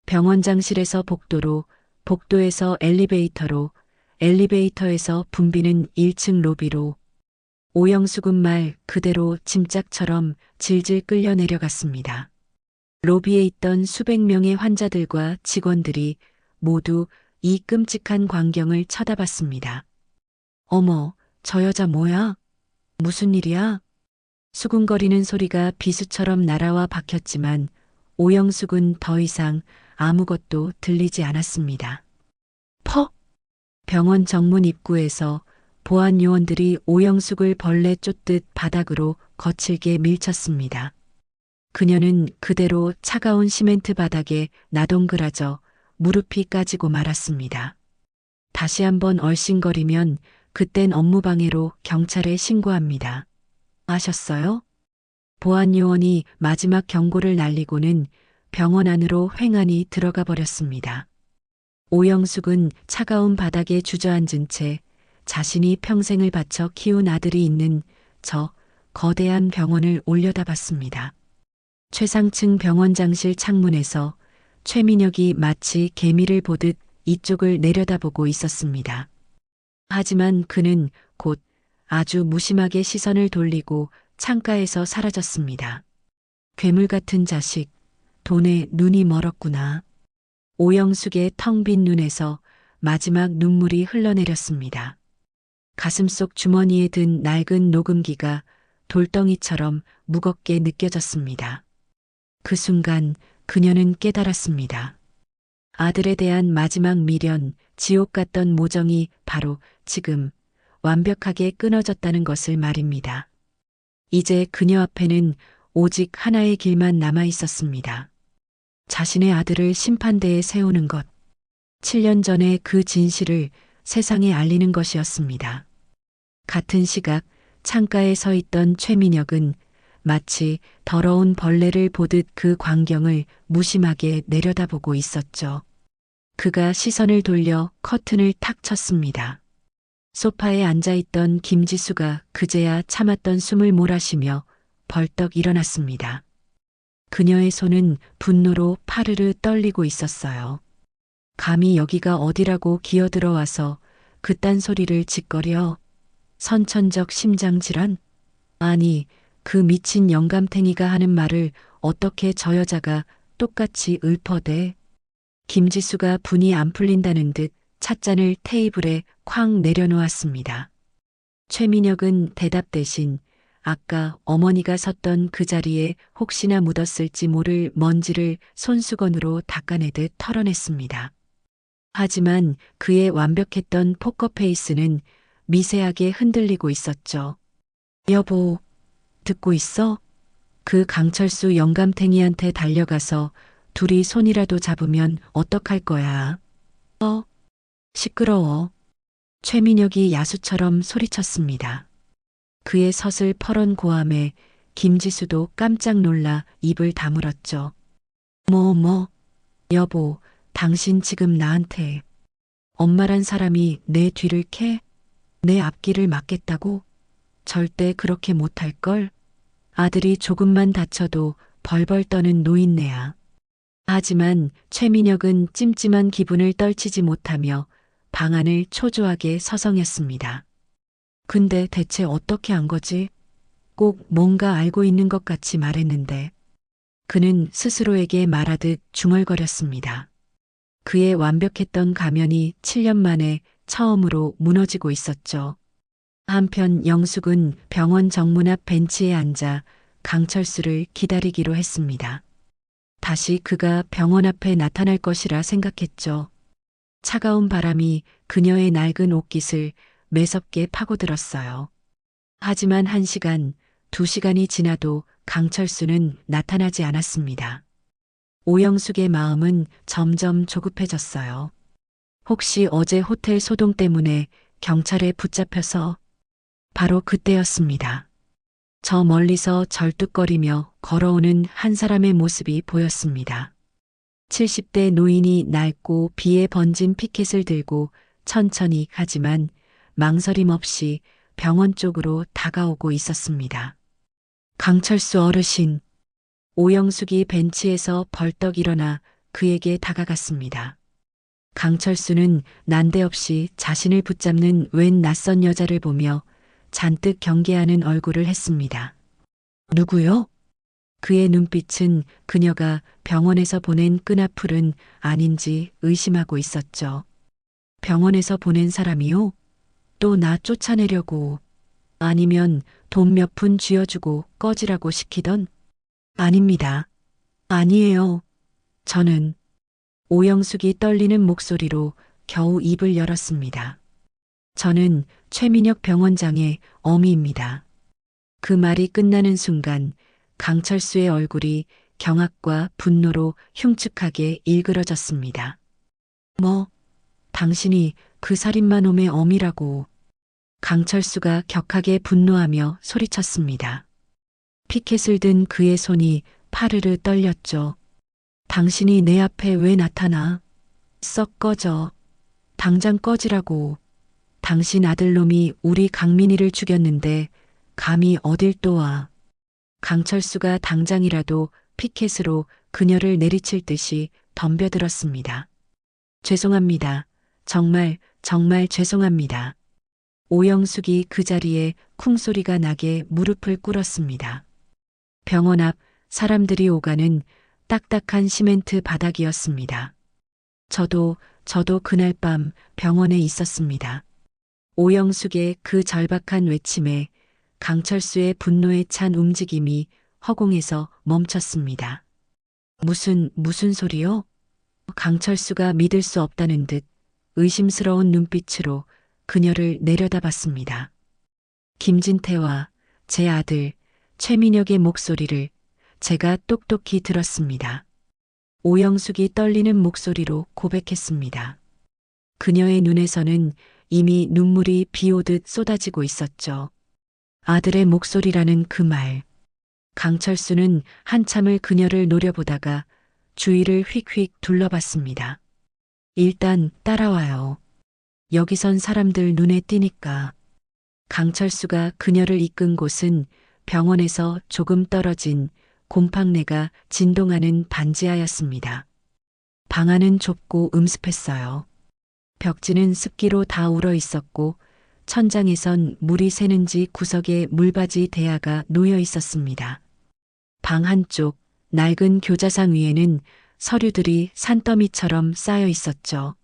병원장실에서 복도로, 복도에서 엘리베이터로, 엘리베이터에서 붐비는 1층 로비로 오영숙은 말 그대로 짐짝처럼 질질 끌려 내려갔습니다. 로비에 있던 수백 명의 환자들과 직원들이 모두 이 끔찍한 광경을 쳐다봤습니다. 어머, 저 여자 뭐야? 무슨 일이야? 수군거리는 소리가 비수처럼 날아와 박혔지만 오영숙은 더 이상 아무것도 들리지 않았습니다. 퍽! 병원 정문 입구에서 보안 요원들이 오영숙을 벌레 쫓듯 바닥으로 거칠게 밀쳤습니다. 그녀는 그대로 차가운 시멘트 바닥에 나동그라져 무릎이 까지고 말았습니다. 다시 한번 얼씬거리면 그땐 업무방해로 경찰에 신고합니다. 아셨어요? 보안 요원이 마지막 경고를 날리고는 병원 안으로 횡하니 들어가 버렸습니다. 오영숙은 차가운 바닥에 주저앉은 채 자신이 평생을 바쳐 키운 아들이 있는 저 거대한 병원을 올려다봤습니다. 최상층 병원장실 창문에서 최민혁이 마치 개미를 보듯 이쪽을 내려다보고 있었습니다. 하지만 그는 곧 아주 무심하게 시선을 돌리고 창가에서 사라졌습니다. 괴물 같은 자식, 돈에 눈이 멀었구나. 오영숙의 텅 빈 눈에서 마지막 눈물이 흘러내렸습니다. 가슴속 주머니에 든 낡은 녹음기가 돌덩이처럼 무겁게 느껴졌습니다. 그 순간 그녀는 깨달았습니다. 아들에 대한 마지막 미련, 지옥 같던 모정이 바로 지금 완벽하게 끊어졌다는 것을 말입니다. 이제 그녀 앞에는 오직 하나의 길만 남아 있었습니다. 자신의 아들을 심판대에 세우는 것. 7년 전의 그 진실을 세상에 알리는 것이었습니다. 같은 시각 창가에 서 있던 최민혁은 마치 더러운 벌레를 보듯 그 광경을 무심하게 내려다보고 있었죠. 그가 시선을 돌려 커튼을 탁 쳤습니다. 소파에 앉아있던 김지수가 그제야 참았던 숨을 몰아쉬며 벌떡 일어났습니다. 그녀의 손은 분노로 파르르 떨리고 있었어요. 감히 여기가 어디라고 기어들어와서 그딴 소리를 짓거려. 선천적 심장질환? 아니, 그 미친 영감탱이가 하는 말을 어떻게 저 여자가 똑같이 읊어대. 김지수가 분이 안 풀린다는 듯 찻잔을 테이블에 쾅 내려놓았습니다. 최민혁은 대답 대신 아까 어머니가 섰던 그 자리에 혹시나 묻었을지 모를 먼지를 손수건으로 닦아내듯 털어냈습니다. 하지만 그의 완벽했던 포커페이스는 미세하게 흔들리고 있었죠. 여보, 듣고 있어? 그 강철수 영감탱이한테 달려가서 둘이 손이라도 잡으면 어떡할 거야? 시끄러워. 최민혁이 야수처럼 소리쳤습니다. 그의 서슬 퍼런 고함에 김지수도 깜짝 놀라 입을 다물었죠. 여보, 당신 지금 나한테 엄마란 사람이 내 뒤를 캐? 내 앞길을 막겠다고? 절대 그렇게 못할걸? 아들이 조금만 다쳐도 벌벌 떠는 노인네야. 하지만 최민혁은 찜찜한 기분을 떨치지 못하며 방안을 초조하게 서성였습니다. 근데 대체 어떻게 한 거지? 꼭 뭔가 알고 있는 것 같이 말했는데. 그는 스스로에게 말하듯 중얼거렸습니다. 그의 완벽했던 가면이 7년 만에 처음으로 무너지고 있었죠. 한편 영숙은 병원 정문 앞 벤치에 앉아 강철수를 기다리기로 했습니다. 다시 그가 병원 앞에 나타날 것이라 생각했죠. 차가운 바람이 그녀의 낡은 옷깃을 매섭게 파고들었어요. 하지만 1시간, 2시간이 지나도 강철수는 나타나지 않았습니다. 오영숙의 마음은 점점 조급해졌어요. 혹시 어제 호텔 소동 때문에 경찰에 붙잡혀서. 바로 그때였습니다. 저 멀리서 절뚝거리며 걸어오는 한 사람의 모습이 보였습니다. 70대 노인이 낡고 비에 번진 피켓을 들고 천천히 하지만 망설임 없이 병원 쪽으로 다가오고 있었습니다. 강철수 어르신, 오영숙이 벤치에서 벌떡 일어나 그에게 다가갔습니다. 강철수는 난데없이 자신을 붙잡는 웬 낯선 여자를 보며 잔뜩 경계하는 얼굴을 했습니다. 누구요? 그의 눈빛은 그녀가 병원에서 보낸 끈앞풀은 아닌지 의심하고 있었죠. 병원에서 보낸 사람이요? 또 나 쫓아내려고. 아니면 돈 몇 푼 쥐어주고 꺼지라고 시키던? 아닙니다. 아니에요. 저는 오영숙이 떨리는 목소리로 겨우 입을 열었습니다. 저는 최민혁 병원장의 어미입니다. 그 말이 끝나는 순간 강철수의 얼굴이 경악과 분노로 흉측하게 일그러졌습니다. 뭐, 당신이 그 살인마 놈의 어미라고. 강철수가 격하게 분노하며 소리쳤습니다. 피켓을 든 그의 손이 파르르 떨렸죠. 당신이 내 앞에 왜 나타나? 썩 꺼져. 당장 꺼지라고. 당신 아들놈이 우리 강민이를 죽였는데 감히 어딜 또 와. 강철수가 당장이라도 피켓으로 그녀를 내리칠 듯이 덤벼들었습니다. 죄송합니다. 정말 죄송합니다. 오영숙이 그 자리에 쿵소리가 나게 무릎을 꿇었습니다. 병원 앞 사람들이 오가는 딱딱한 시멘트 바닥이었습니다. 저도 그날 밤 병원에 있었습니다. 오영숙의 그 절박한 외침에 강철수의 분노에 찬 움직임이 허공에서 멈췄습니다. 무슨 소리요? 강철수가 믿을 수 없다는 듯 의심스러운 눈빛으로 그녀를 내려다봤습니다. 김진태와 제 아들 최민혁의 목소리를 제가 똑똑히 들었습니다. 오영숙이 떨리는 목소리로 고백했습니다. 그녀의 눈에서는 이미 눈물이 비오듯 쏟아지고 있었죠. 아들의 목소리라는 그 말. 강철수는 한참을 그녀를 노려보다가 주위를 휙휙 둘러봤습니다. 일단 따라와요. 여기선 사람들 눈에 띄니까. 강철수가 그녀를 이끈 곳은 병원에서 조금 떨어진 곰팡내가 진동하는 반지하였습니다. 방 안은 좁고 음습했어요. 벽지는 습기로 다 울어 있었고 천장에선 물이 새는지 구석에 물바지 대야가 놓여 있었습니다. 방 한쪽 낡은 교자상 위에는 서류들이 산더미처럼 쌓여 있었죠.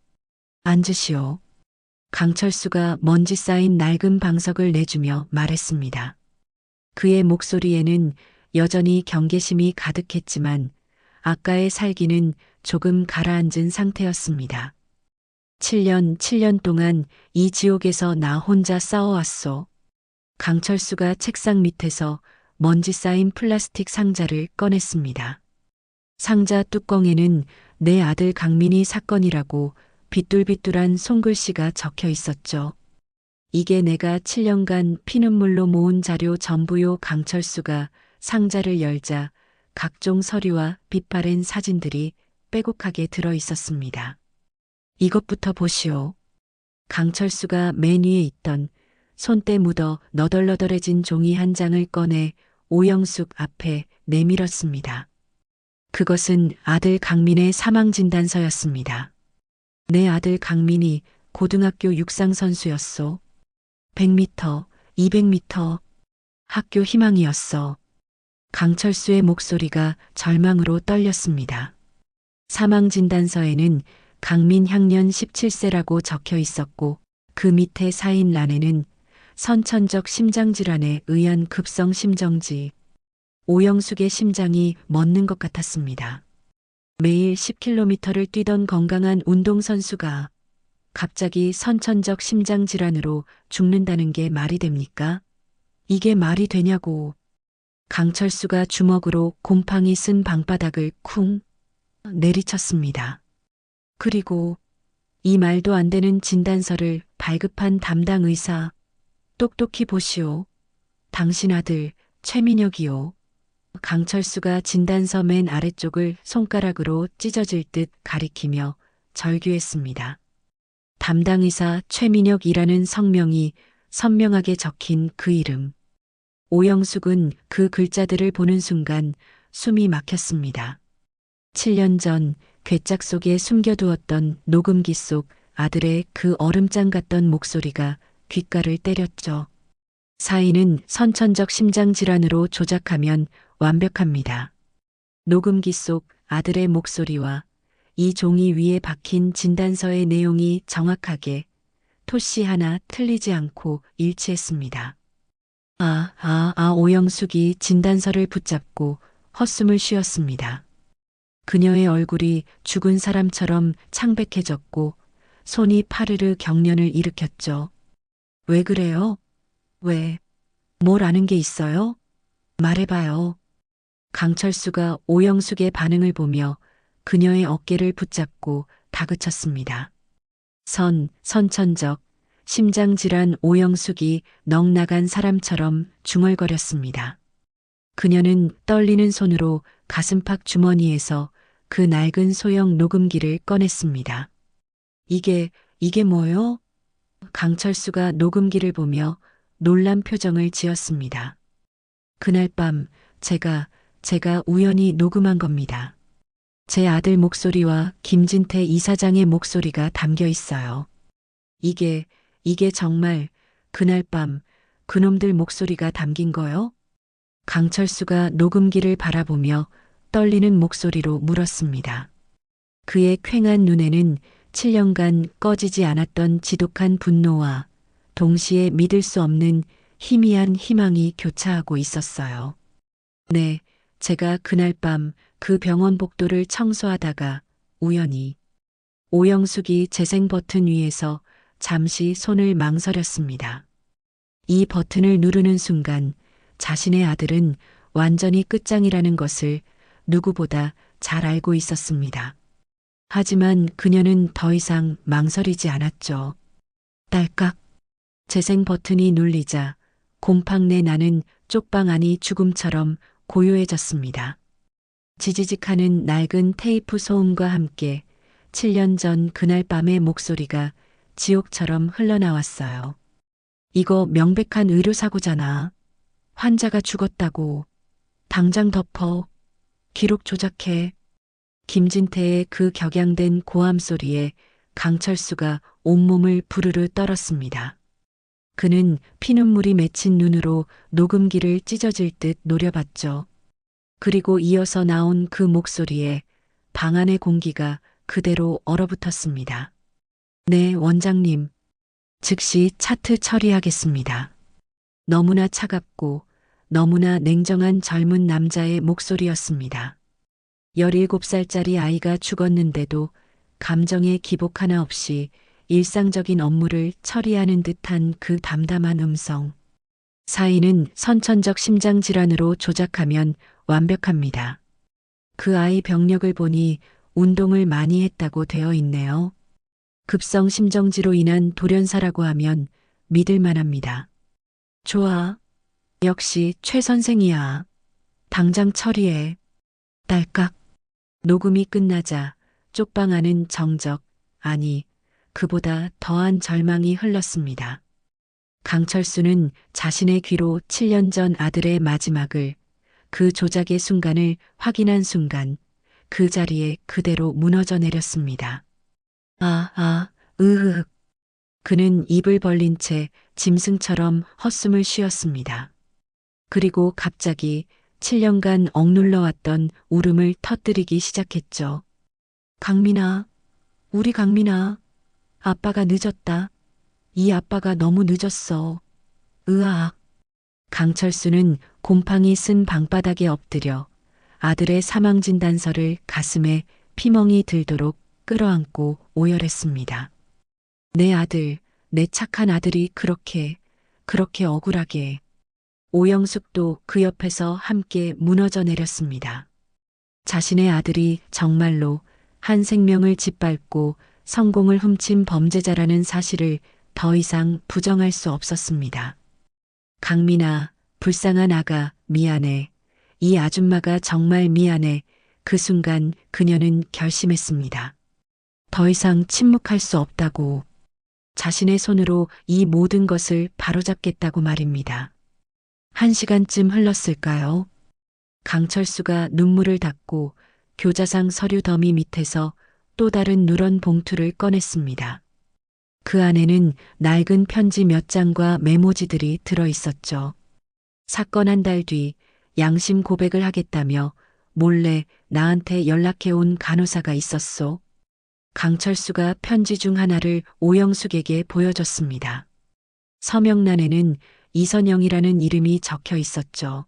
앉으시오. 강철수가 먼지 쌓인 낡은 방석을 내주며 말했습니다. 그의 목소리에는 여전히 경계심이 가득했지만 아까의 살기는 조금 가라앉은 상태였습니다. 7년 동안 이 지옥에서 나 혼자 싸워왔소. 강철수가 책상 밑에서 먼지 쌓인 플라스틱 상자를 꺼냈습니다. 상자 뚜껑에는 내 아들 강민이 사건이라고 비뚤비뚤한 손글씨가 적혀 있었죠. 이게 내가 7년간 피눈물로 모은 자료 전부요. 강철수가 상자를 열자 각종 서류와 빛바랜 사진들이 빼곡하게 들어 있었습니다. 이것부터 보시오. 강철수가 맨 위에 있던 손때 묻어 너덜너덜해진 종이 한 장을 꺼내 오영숙 앞에 내밀었습니다. 그것은 아들 강민의 사망진단서였습니다. 내 아들 강민이 고등학교 육상 선수였소. 100m, 200m 학교 희망이었어. 강철수의 목소리가 절망으로 떨렸습니다. 사망진단서에는 강민 향년 17세라고 적혀 있었고 그 밑에 사인란에는 선천적 심장질환에 의한 급성 심정지. 오영숙의 심장이 멎는 것 같았습니다. 매일 10km를 뛰던 건강한 운동선수가 갑자기 선천적 심장질환으로 죽는다는 게 말이 됩니까? 이게 말이 되냐고. 강철수가 주먹으로 곰팡이 쓴 방바닥을 쿵 내리쳤습니다. 그리고 이 말도 안 되는 진단서를 발급한 담당 의사, 똑똑히 보시오. 당신 아들 최민혁이요. 강철수가 진단서 맨 아래쪽을 손가락으로 찢어질 듯 가리키며 절규했습니다. 담당 의사 최민혁이라는 성명이 선명하게 적힌 그 이름. 오영숙은 그 글자들을 보는 순간 숨이 막혔습니다. 7년 전 괴짝 속에 숨겨두었던 녹음기 속 아들의 그 얼음장 같던 목소리가 귓가를 때렸죠. 사인은 선천적 심장질환으로 조작하면 완벽합니다. 녹음기 속 아들의 목소리와 이 종이 위에 박힌 진단서의 내용이 정확하게 토씨 하나 틀리지 않고 일치했습니다. 오영숙이 진단서를 붙잡고 헛숨을 쉬었습니다. 그녀의 얼굴이 죽은 사람처럼 창백해졌고 손이 파르르 경련을 일으켰죠. 왜 그래요? 왜? 뭘 아는 게 있어요? 말해봐요. 강철수가 오영숙의 반응을 보며 그녀의 어깨를 붙잡고 다그쳤습니다. 선천적, 심장질환 오영숙이 넋나간 사람처럼 중얼거렸습니다. 그녀는 떨리는 손으로 가슴팍 주머니에서 그 낡은 소형 녹음기를 꺼냈습니다. 이게 뭐요? 강철수가 녹음기를 보며 놀란 표정을 지었습니다. 그날 밤 제가 우연히 녹음한 겁니다. 제 아들 목소리와 김진태 이사장의 목소리가 담겨 있어요. 이게 정말 그날 밤 그놈들 목소리가 담긴 거요? 강철수가 녹음기를 바라보며 떨리는 목소리로 물었습니다. 그의 퀭한 눈에는 7년간 꺼지지 않았던 지독한 분노와 동시에 믿을 수 없는 희미한 희망이 교차하고 있었어요. 네, 제가 그날 밤 그 병원 복도를 청소하다가 우연히 오영숙이 재생 버튼 위에서 잠시 손을 망설였습니다. 이 버튼을 누르는 순간 자신의 아들은 완전히 끝장이라는 것을 누구보다 잘 알고 있었습니다. 하지만 그녀는 더 이상 망설이지 않았죠. 딸깍 재생 버튼이 눌리자 곰팡 내 나는 쪽방 안이 죽음처럼 고요해졌습니다. 지지직하는 낡은 테이프 소음과 함께 7년 전 그날 밤의 목소리가 지옥처럼 흘러나왔어요. 이거 명백한 의료사고잖아. 환자가 죽었다고. 당장 덮어. 기록 조작해. 김진태의 그 격양된 고함 소리에 강철수가 온몸을 부르르 떨었습니다. 그는 피눈물이 맺힌 눈으로 녹음기를 찢어질 듯 노려봤죠. 그리고 이어서 나온 그 목소리에 방 안의 공기가 그대로 얼어붙었습니다. 네, 원장님. 즉시 차트 처리하겠습니다. 너무나 차갑고 너무나 냉정한 젊은 남자의 목소리였습니다. 17살짜리 아이가 죽었는데도 감정의 기복 하나 없이 일상적인 업무를 처리하는 듯한 그 담담한 음성. 사인은 선천적 심장질환으로 조작하면 완벽합니다. 그 아이 병력을 보니 운동을 많이 했다고 되어 있네요. 급성 심정지로 인한 돌연사라고 하면 믿을 만합니다. 좋아. 역시 최 선생이야. 당장 처리해. 딸깍. 녹음이 끝나자 쪽방 안은 정적, 아니, 그보다 더한 절망이 흘렀습니다. 강철수는 자신의 귀로 7년 전 아들의 마지막을, 그 조작의 순간을 확인한 순간 그 자리에 그대로 무너져 내렸습니다. 으흑. 그는 입을 벌린 채 짐승처럼 헛숨을 쉬었습니다. 그리고 갑자기 7년간 억눌러왔던 울음을 터뜨리기 시작했죠. 강민아, 우리 강민아, 아빠가 늦었다. 이 아빠가 너무 늦었어. 으악. 강철수는 곰팡이 쓴 방바닥에 엎드려 아들의 사망 진단서를 가슴에 피멍이 들도록 끌어안고 오열했습니다. 내 아들, 내 착한 아들이 그렇게 억울하게. 오영숙도 그 옆에서 함께 무너져 내렸습니다. 자신의 아들이 정말로 한 생명을 짓밟고 성공을 훔친 범죄자라는 사실을 더 이상 부정할 수 없었습니다. 강민아, 불쌍한 아가, 미안해. 이 아줌마가 정말 미안해. 그 순간 그녀는 결심했습니다. 더 이상 침묵할 수 없다고. 자신의 손으로 이 모든 것을 바로잡겠다고 말입니다. 1시간쯤 흘렀을까요? 강철수가 눈물을 닦고 교자상 서류 더미 밑에서 또 다른 누런 봉투를 꺼냈습니다. 그 안에는 낡은 편지 몇 장과 메모지들이 들어 있었죠. 사건 한 달 뒤 양심 고백을 하겠다며 몰래 나한테 연락해 온 간호사가 있었소. 강철수가 편지 중 하나를 오영숙에게 보여줬습니다. 서명란에는 이선영이라는 이름이 적혀 있었죠.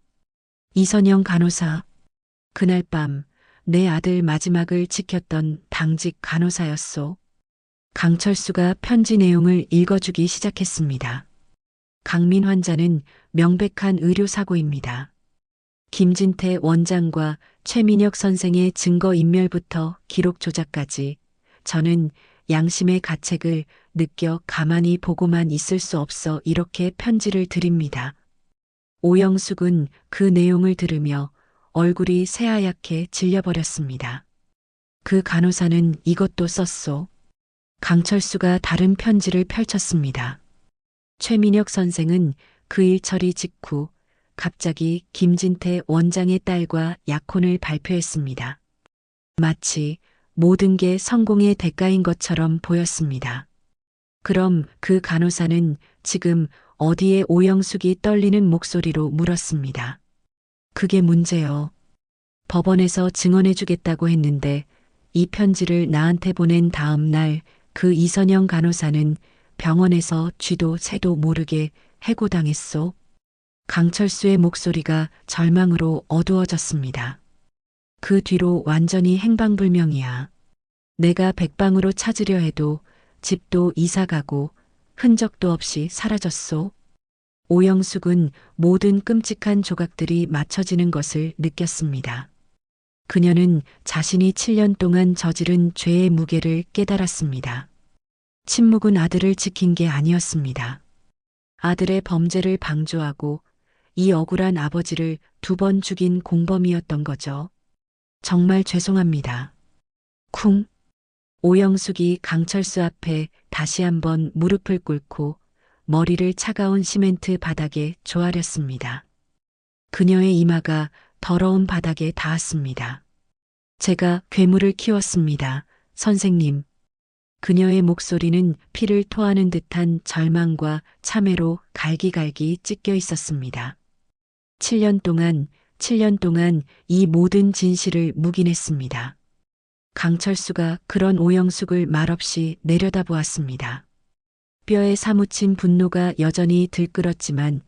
이선영 간호사. 그날 밤 내 아들 마지막을 지켰던 당직 간호사였소. 강철수가 편지 내용을 읽어주기 시작했습니다. 강민 환자는 명백한 의료사고입니다. 김진태 원장과 최민혁 선생의 증거인멸부터 기록 조작까지 저는 양심의 가책을 느껴 가만히 보고만 있을 수 없어 이렇게 편지를 드립니다. 오영숙은 그 내용을 들으며 얼굴이 새하얗게 질려버렸습니다. 그 간호사는 이것도 썼소. 강철수가 다른 편지를 펼쳤습니다. 최민혁 선생은 그 일 처리 직후 갑자기 김진태 원장의 딸과 약혼을 발표했습니다. 마치 모든 게 성공의 대가인 것처럼 보였습니다. 그럼 그 간호사는 지금 어디에? 오영숙이 떨리는 목소리로 물었습니다. 그게 문제요. 법원에서 증언해주겠다고 했는데 이 편지를 나한테 보낸 다음 날 그 이선영 간호사는 병원에서 쥐도 새도 모르게 해고당했소. 강철수의 목소리가 절망으로 어두워졌습니다. 그 뒤로 완전히 행방불명이야. 내가 백방으로 찾으려 해도 집도 이사가고 흔적도 없이 사라졌소. 오영숙은 모든 끔찍한 조각들이 맞춰지는 것을 느꼈습니다. 그녀는 자신이 7년 동안 저지른 죄의 무게를 깨달았습니다. 침묵은 아들을 지킨 게 아니었습니다. 아들의 범죄를 방조하고 이 억울한 아버지를 2번 죽인 공범이었던 거죠. 정말 죄송합니다. 쿵. 오영숙이 강철수 앞에 다시 한번 무릎을 꿇고 머리를 차가운 시멘트 바닥에 조아렸습니다. 그녀의 이마가 더러운 바닥에 닿았습니다. 제가 괴물을 키웠습니다, 선생님. 그녀의 목소리는 피를 토하는 듯한 절망과 참회로 갈기갈기 찢겨 있었습니다. 7년 동안 이 모든 진실을 묵인했습니다. 강철수가 그런 오영숙을 말없이 내려다보았습니다. 뼈에 사무친 분노가 여전히 들끓었지만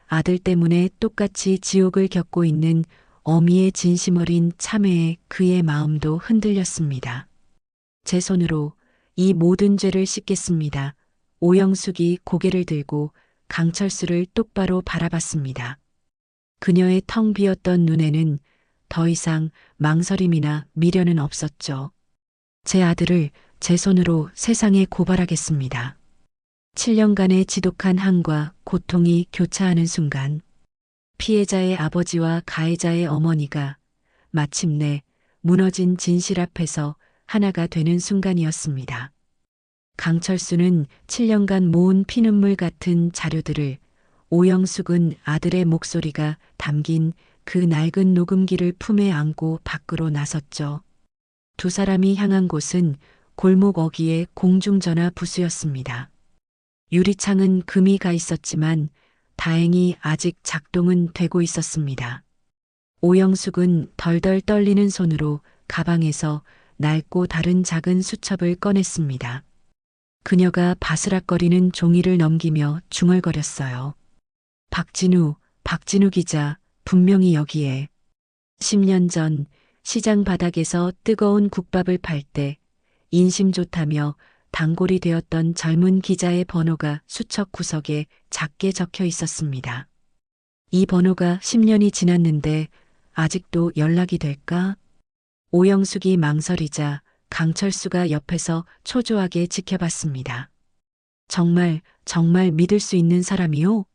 아들 때문에 똑같이 지옥을 겪고 있는 어미의 진심 어린 참회에 그의 마음도 흔들렸습니다. 제 손으로 이 모든 죄를 씻겠습니다. 오영숙이 고개를 들고 강철수를 똑바로 바라봤습니다. 그녀의 텅 비었던 눈에는 더 이상 망설임이나 미련은 없었죠. 제 아들을 제 손으로 세상에 고발하겠습니다. 7년간의 지독한 항과 고통이 교차하는 순간 피해자의 아버지와 가해자의 어머니가 마침내 무너진 진실 앞에서 하나가 되는 순간이었습니다. 강철수는 7년간 모은 피눈물 같은 자료들을, 오영숙은 아들의 목소리가 담긴 그 낡은 녹음기를 품에 안고 밖으로 나섰죠. 두 사람이 향한 곳은 골목 어귀의 공중전화 부스였습니다. 유리창은 금이 가 있었지만 다행히 아직 작동은 되고 있었습니다. 오영숙은 덜덜 떨리는 손으로 가방에서 낡고 다른 작은 수첩을 꺼냈습니다. 그녀가 바스락거리는 종이를 넘기며 중얼거렸어요. 박진우 기자, 분명히 여기에. 10년 전 시장 바닥에서 뜨거운 국밥을 팔 때 인심 좋다며 단골이 되었던 젊은 기자의 번호가 수첩 구석에 작게 적혀 있었습니다. 이 번호가 10년이 지났는데 아직도 연락이 될까? 오영숙이 망설이자 강철수가 옆에서 초조하게 지켜봤습니다. 정말 믿을 수 있는 사람이요?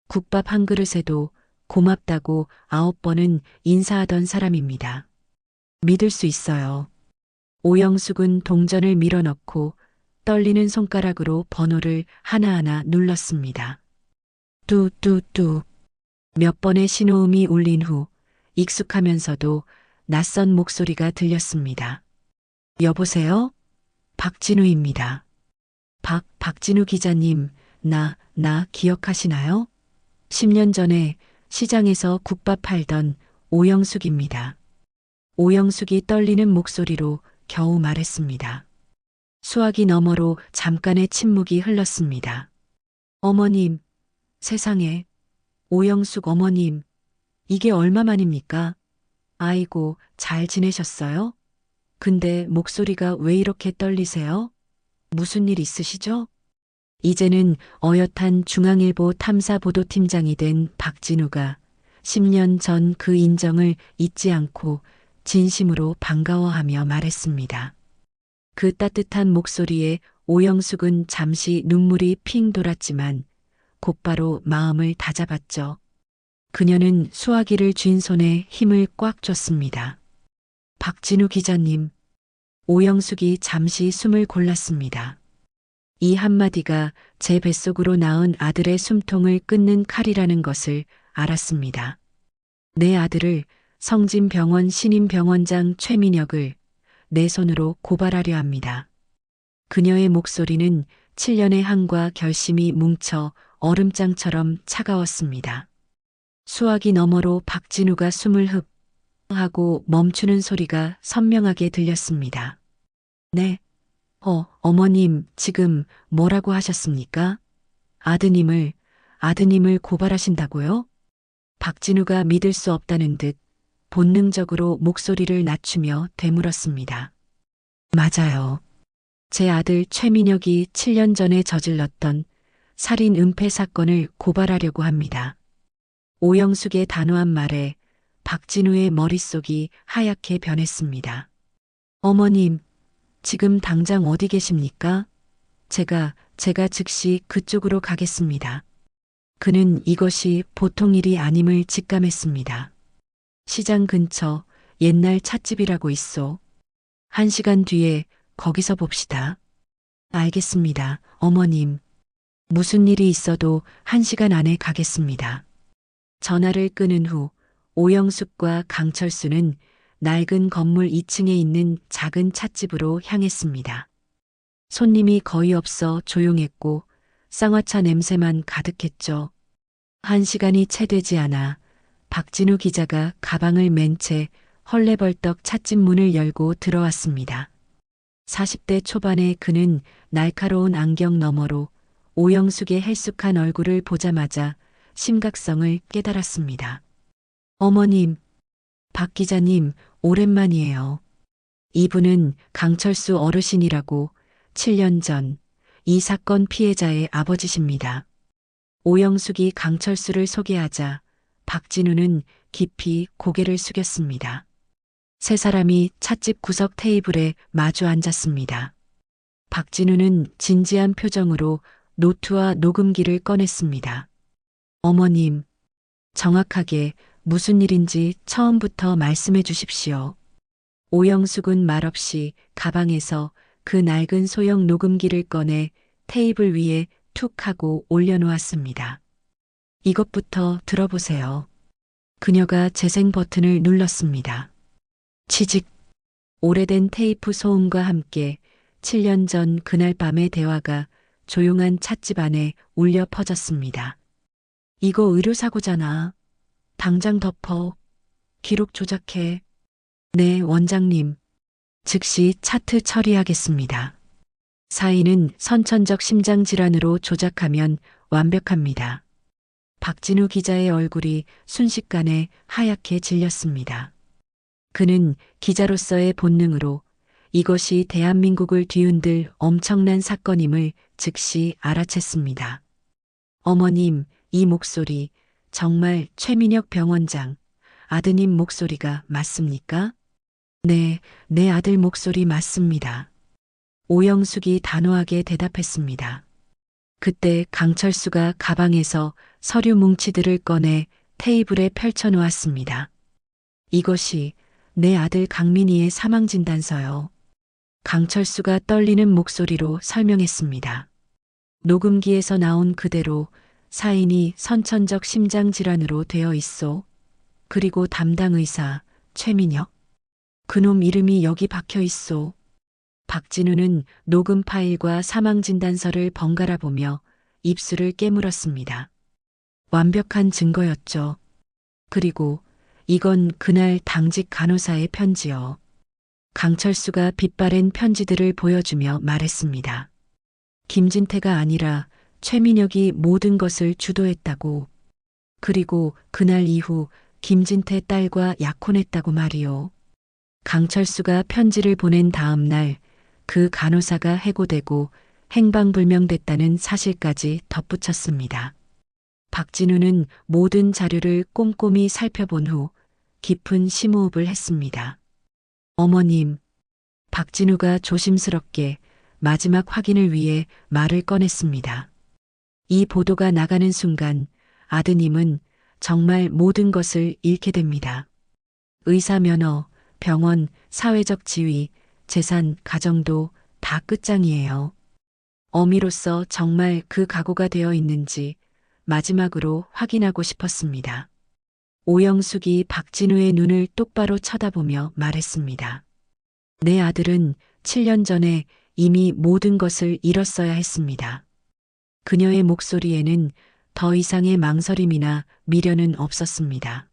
국밥 한 그릇에도 고맙다고 9번은 인사하던 사람입니다. 믿을 수 있어요. 오영숙은 동전을 밀어넣고 떨리는 손가락으로 번호를 하나하나 눌렀습니다. 뚜뚜뚜. 몇 번의 신호음이 울린 후 익숙하면서도 낯선 목소리가 들렸습니다. 여보세요? 박진우입니다. 박진우 기자님, 나 기억하시나요? 10년 전에 시장에서 국밥 팔던 오영숙입니다. 오영숙이 떨리는 목소리로 겨우 말했습니다. 수화기 너머로 잠깐의 침묵이 흘렀습니다. 어머님, 세상에, 오영숙 어머님, 이게 얼마만입니까? 아이고, 잘 지내셨어요? 근데 목소리가 왜 이렇게 떨리세요? 무슨 일 있으시죠? 이제는 어엿한 중앙일보 탐사보도팀장이 된 박진우가 10년 전 그 인정을 잊지 않고 진심으로 반가워하며 말했습니다. 그 따뜻한 목소리에 오영숙은 잠시 눈물이 핑 돌았지만 곧바로 마음을 다잡았죠. 그녀는 수화기를 쥔 손에 힘을 꽉 줬습니다. 박진우 기자님, 오영숙이 잠시 숨을 골랐습니다. 이 한마디가 제 뱃속으로 낳은 아들의 숨통을 끊는 칼이라는 것을 알았습니다. 내 아들을 성진병원 신임병원장 최민혁을 내 손으로 고발하려 합니다. 그녀의 목소리는 7년의 한과 결심이 뭉쳐 얼음장처럼 차가웠습니다. 수화기 너머로 박진우가 숨을 흡 하고 멈추는 소리가 선명하게 들렸습니다. 네. 어머님, 지금 뭐라고 하셨습니까? 아드님을 고발하신다고요? 박진우가 믿을 수 없다는 듯 본능적으로 목소리를 낮추며 되물었습니다. 맞아요. 제 아들 최민혁이 7년 전에 저질렀던 살인 은폐 사건을 고발하려고 합니다. 오영숙의 단호한 말에 박진우의 머릿속이 하얗게 변했습니다. 어머님, 지금 당장 어디 계십니까? 제가 즉시 그쪽으로 가겠습니다. 그는 이것이 보통 일이 아님을 직감했습니다. 시장 근처 옛날 찻집이라고 있소. 1시간 뒤에 거기서 봅시다. 알겠습니다, 어머님. 무슨 일이 있어도 1시간 안에 가겠습니다. 전화를 끊은 후 오영숙과 강철수는 낡은 건물 2층에 있는 작은 찻집으로 향했습니다. 손님이 거의 없어 조용했고 쌍화차 냄새만 가득했죠. 1시간이 채 되지 않아 박진우 기자가 가방을 맨 채 헐레벌떡 찻집 문을 열고 들어왔습니다. 40대 초반의 그는 날카로운 안경 너머로 오영숙의 헬쑥한 얼굴을 보자마자 심각성을 깨달았습니다. 어머님, 박 기자님, 오랜만이에요. 이분은 강철수 어르신이라고 7년 전 이 사건 피해자의 아버지십니다. 오영숙이 강철수를 소개하자 박진우는 깊이 고개를 숙였습니다. 세 사람이 찻집 구석 테이블에 마주 앉았습니다. 박진우는 진지한 표정으로 노트와 녹음기를 꺼냈습니다. 어머님, 정확하게 무슨 일인지 처음부터 말씀해 주십시오. 오영숙은 말없이 가방에서 그 낡은 소형 녹음기를 꺼내 테이블 위에 툭 하고 올려놓았습니다. 이것부터 들어보세요. 그녀가 재생 버튼을 눌렀습니다. 치직. 오래된 테이프 소음과 함께 7년 전 그날 밤의 대화가 조용한 찻집 안에 울려 퍼졌습니다. 이거 의료사고잖아. 당장 덮어. 기록 조작해. 네, 원장님. 즉시 차트 처리하겠습니다. 사인은 선천적 심장질환으로 조작하면 완벽합니다. 박진우 기자의 얼굴이 순식간에 하얗게 질렸습니다. 그는 기자로서의 본능으로 이것이 대한민국을 뒤흔들 엄청난 사건임을 즉시 알아챘습니다. 어머님, 이 목소리 정말 최민혁 병원장, 아드님 목소리가 맞습니까? 네, 내 아들 목소리 맞습니다. 오영숙이 단호하게 대답했습니다. 그때 강철수가 가방에서 서류 뭉치들을 꺼내 테이블에 펼쳐놓았습니다. 이것이 내 아들 강민희의 사망진단서요. 강철수가 떨리는 목소리로 설명했습니다. 녹음기에서 나온 그대로 사인이 선천적 심장질환으로 되어 있소. 그리고 담당 의사 최민혁. 그놈 이름이 여기 박혀 있소. 박진우는 녹음 파일과 사망진단서를 번갈아 보며 입술을 깨물었습니다. 완벽한 증거였죠. 그리고 이건 그날 당직 간호사의 편지요. 강철수가 빗바랜 편지들을 보여주며 말했습니다. 김진태가 아니라 최민혁이 모든 것을 주도했다고. 그리고 그날 이후 김진태 딸과 약혼했다고 말이요. 강철수가 편지를 보낸 다음 날 그 간호사가 해고되고 행방불명됐다는 사실까지 덧붙였습니다. 박진우는 모든 자료를 꼼꼼히 살펴본 후 깊은 심호흡을 했습니다. 어머님, 박진우가 조심스럽게 마지막 확인을 위해 말을 꺼냈습니다. 이 보도가 나가는 순간 아드님은 정말 모든 것을 잃게 됩니다. 의사 면허, 병원, 사회적 지위, 재산, 가정도 다 끝장이에요. 어미로서 정말 그 각오가 되어 있는지 마지막으로 확인하고 싶었습니다. 오영숙이 박진우의 눈을 똑바로 쳐다보며 말했습니다. 내 아들은 7년 전에 이미 모든 것을 잃었어야 했습니다. 그녀의 목소리에는 더 이상의 망설임이나 미련은 없었습니다.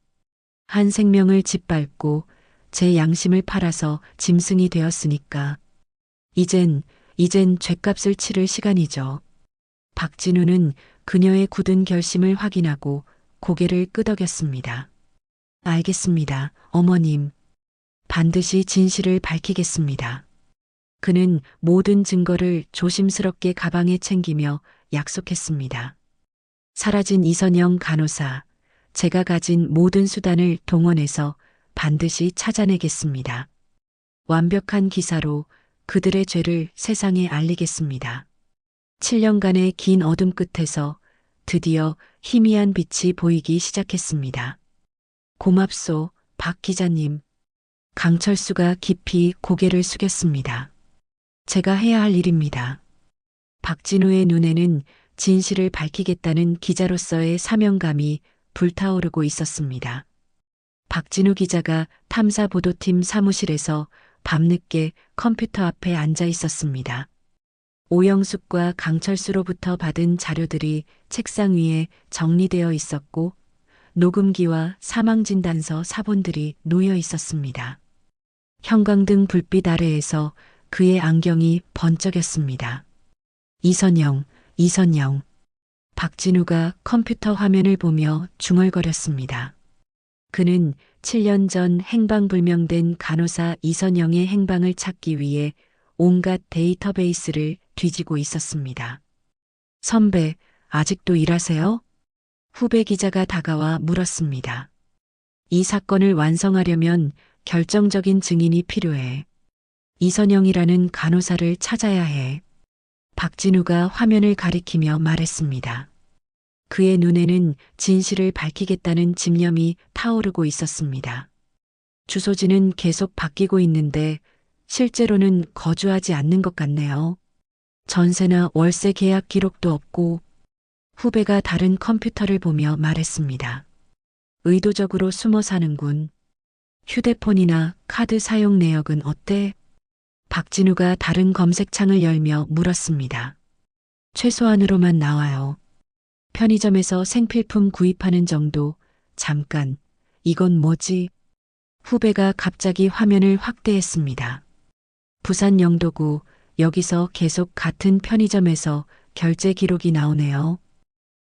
한 생명을 짓밟고 제 양심을 팔아서 짐승이 되었으니까 이젠 죗값을 치를 시간이죠. 박진우는 그녀의 굳은 결심을 확인하고 고개를 끄덕였습니다. 알겠습니다, 어머님. 반드시 진실을 밝히겠습니다. 그는 모든 증거를 조심스럽게 가방에 챙기며 약속했습니다. 사라진 이선영 간호사, 제가 가진 모든 수단을 동원해서 반드시 찾아내겠습니다. 완벽한 기사로 그들의 죄를 세상에 알리겠습니다. 7년간의 긴 어둠 끝에서 드디어 희미한 빛이 보이기 시작했습니다. 고맙소, 박 기자님. 강철수가 깊이 고개를 숙였습니다. 제가 해야 할 일입니다. 박진우의 눈에는 진실을 밝히겠다는 기자로서의 사명감이 불타오르고 있었습니다. 박진우 기자가 탐사보도팀 사무실에서 밤늦게 컴퓨터 앞에 앉아 있었습니다. 오영숙과 강철수로부터 받은 자료들이 책상 위에 정리되어 있었고 녹음기와 사망진단서 사본들이 놓여 있었습니다. 형광등 불빛 아래에서 그의 안경이 번쩍였습니다. 이선영. 박진우가 컴퓨터 화면을 보며 중얼거렸습니다. 그는 7년 전 행방불명된 간호사 이선영의 행방을 찾기 위해 온갖 데이터베이스를 뒤지고 있었습니다. 선배, 아직도 일하세요? 후배 기자가 다가와 물었습니다. 이 사건을 완성하려면 결정적인 증인이 필요해. 이선영이라는 간호사를 찾아야 해. 박진우가 화면을 가리키며 말했습니다. 그의 눈에는 진실을 밝히겠다는 집념이 타오르고 있었습니다. 주소지는 계속 바뀌고 있는데 실제로는 거주하지 않는 것 같네요. 전세나 월세 계약 기록도 없고. 후배가 다른 컴퓨터를 보며 말했습니다. 의도적으로 숨어 사는군. 휴대폰이나 카드 사용 내역은 어때? 박진우가 다른 검색창을 열며 물었습니다. 최소한으로만 나와요. 편의점에서 생필품 구입하는 정도. 잠깐, 이건 뭐지? 후배가 갑자기 화면을 확대했습니다. 부산 영도구, 여기서 계속 같은 편의점에서 결제 기록이 나오네요.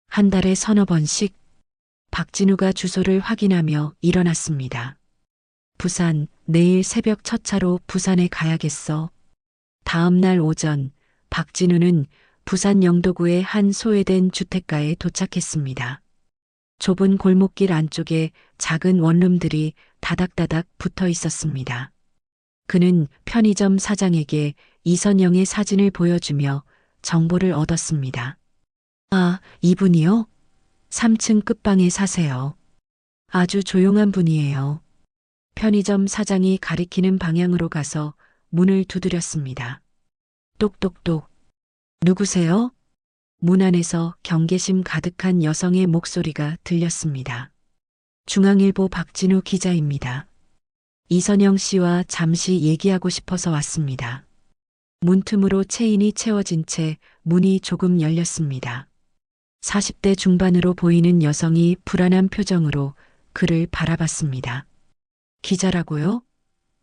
한 달에 서너 번씩. 박진우가 주소를 확인하며 일어났습니다. 부산, 내일 새벽 첫 차로 부산에 가야겠어. 다음 날 오전, 박진우는 부산 영도구의 한 소외된 주택가에 도착했습니다. 좁은 골목길 안쪽에 작은 원룸들이 다닥다닥 붙어 있었습니다. 그는 편의점 사장에게 이선영의 사진을 보여주며 정보를 얻었습니다. 아, 이분이요? 3층 끝방에 사세요. 아주 조용한 분이에요. 편의점 사장이 가리키는 방향으로 가서 문을 두드렸습니다. 똑똑똑. 누구세요? 문 안에서 경계심 가득한 여성의 목소리가 들렸습니다. 중앙일보 박진우 기자입니다. 이선영 씨와 잠시 얘기하고 싶어서 왔습니다. 문틈으로 체인이 채워진 채 문이 조금 열렸습니다. 40대 중반으로 보이는 여성이 불안한 표정으로 그를 바라봤습니다. 기자라고요?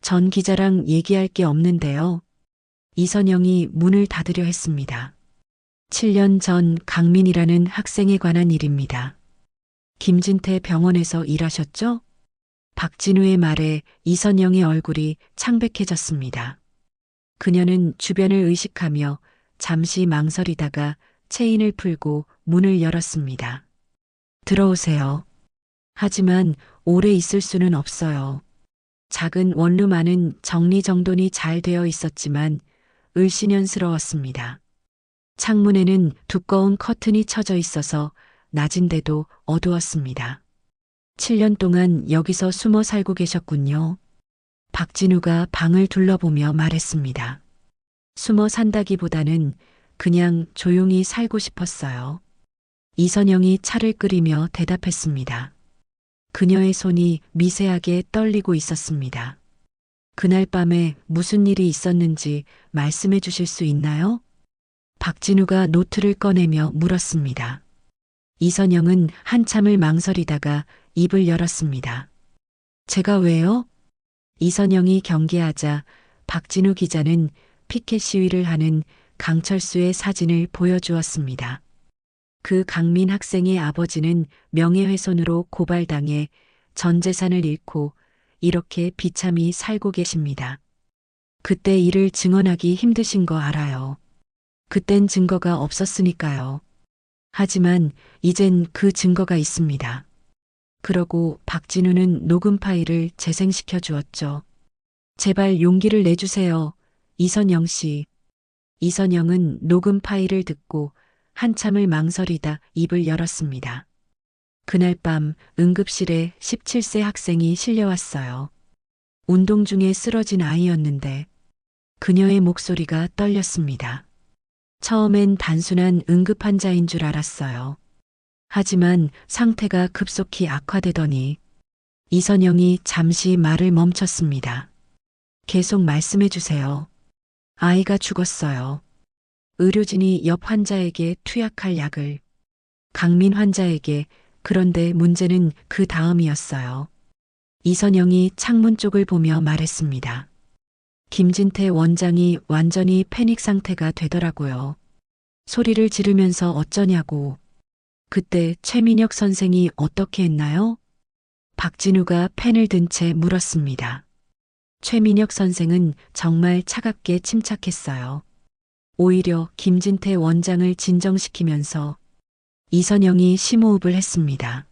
전 기자랑 얘기할 게 없는데요. 이선영이 문을 닫으려 했습니다. 7년 전 강민이라는 학생에 관한 일입니다. 김진태 병원에서 일하셨죠? 박진우의 말에 이선영의 얼굴이 창백해졌습니다. 그녀는 주변을 의식하며 잠시 망설이다가 체인을 풀고 문을 열었습니다. 들어오세요. 하지만 오래 있을 수는 없어요. 작은 원룸 안은 정리정돈이 잘 되어 있었지만 을씨년스러웠습니다. 창문에는 두꺼운 커튼이 쳐져 있어서 낮인데도 어두웠습니다. 7년 동안 여기서 숨어 살고 계셨군요. 박진우가 방을 둘러보며 말했습니다. 숨어 산다기보다는 그냥 조용히 살고 싶었어요. 이선영이 차를 끓이며 대답했습니다. 그녀의 손이 미세하게 떨리고 있었습니다. 그날 밤에 무슨 일이 있었는지 말씀해 주실 수 있나요? 박진우가 노트를 꺼내며 물었습니다. 이선영은 한참을 망설이다가 입을 열었습니다. 제가 왜요? 이선영이 경계하자 박진우 기자는 피켓 시위를 하는 강철수의 사진을 보여주었습니다. 그 강민 학생의 아버지는 명예훼손으로 고발당해 전 재산을 잃고 이렇게 비참히 살고 계십니다. 그때 일을 증언하기 힘드신 거 알아요. 그땐 증거가 없었으니까요. 하지만 이젠 그 증거가 있습니다. 그러고 박진우는 녹음 파일을 재생시켜 주었죠. 제발 용기를 내주세요. 이선영 씨. 이선영은 녹음 파일을 듣고 한참을 망설이다 입을 열었습니다. 그날 밤 응급실에 17세 학생이 실려왔어요. 운동 중에 쓰러진 아이였는데 그녀의 목소리가 떨렸습니다. 처음엔 단순한 응급 환자인 줄 알았어요. 하지만 상태가 급속히 악화되더니 이선영이 잠시 말을 멈췄습니다. 계속 말씀해 주세요. 아이가 죽었어요. 의료진이 옆 환자에게 투약할 약을, 강민 환자에게. 그런데 문제는 그 다음이었어요. 이선영이 창문 쪽을 보며 말했습니다. 김진태 원장이 완전히 패닉 상태가 되더라고요. 소리를 지르면서 어쩌냐고. 그때 최민혁 선생이 어떻게 했나요? 박진우가 펜을 든 채 물었습니다. 최민혁 선생은 정말 차갑게 침착했어요. 오히려 김진태 원장을 진정시키면서 이선영이 심호흡을 했습니다.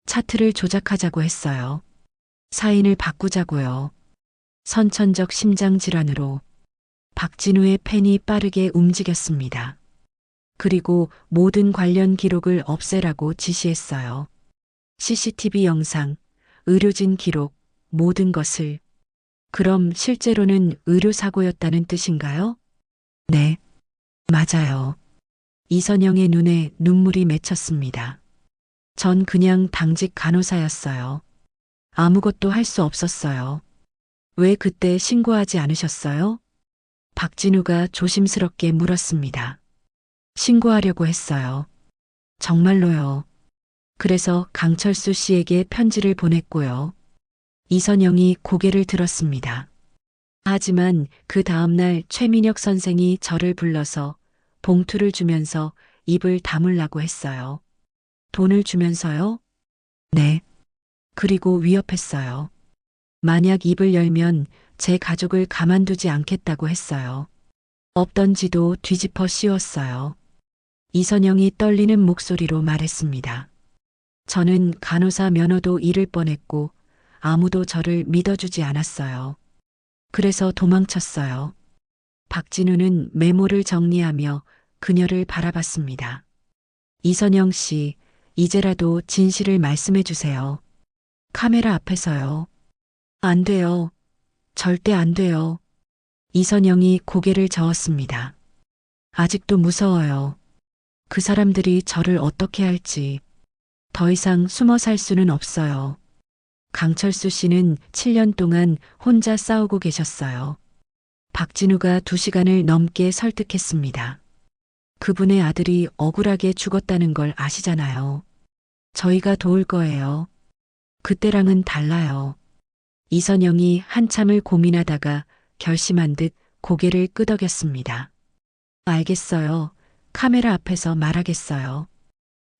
차트를 조작하자고 했어요. 사인을 바꾸자고요. 선천적 심장질환으로. 박진우의 펜이 빠르게 움직였습니다. 그리고 모든 관련 기록을 없애라고 지시했어요. CCTV 영상, 의료진 기록, 모든 것을. 그럼 실제로는 의료사고였다는 뜻인가요? 네, 맞아요. 이선영의 눈에 눈물이 맺혔습니다. 전 그냥 당직 간호사였어요. 아무것도 할 수 없었어요. 왜 그때 신고하지 않으셨어요? 박진우가 조심스럽게 물었습니다. 신고하려고 했어요. 정말로요. 그래서 강철수 씨에게 편지를 보냈고요. 이선영이 고개를 들었습니다. 하지만 그 다음날 최민혁 선생이 저를 불러서 봉투를 주면서 입을 다물라고 했어요. 돈을 주면서요? 네. 그리고 위협했어요. 만약 입을 열면 제 가족을 가만두지 않겠다고 했어요. 없던 지도 뒤집어 씌웠어요. 이선영이 떨리는 목소리로 말했습니다. 저는 간호사 면허도 잃을 뻔했고 아무도 저를 믿어주지 않았어요. 그래서 도망쳤어요. 박진우는 메모를 정리하며 그녀를 바라봤습니다. 이선영 씨, 이제라도 진실을 말씀해 주세요. 카메라 앞에서요. 안 돼요. 절대 안 돼요. 이선영이 고개를 저었습니다. 아직도 무서워요. 그 사람들이 저를 어떻게 할지. 더 이상 숨어 살 수는 없어요. 강철수 씨는 7년 동안 혼자 싸우고 계셨어요. 박진우가 2시간을 넘게 설득했습니다. 그분의 아들이 억울하게 죽었다는 걸 아시잖아요. 저희가 도울 거예요. 그때랑은 달라요. 이선영이 한참을 고민하다가 결심한 듯 고개를 끄덕였습니다. 알겠어요. 카메라 앞에서 말하겠어요.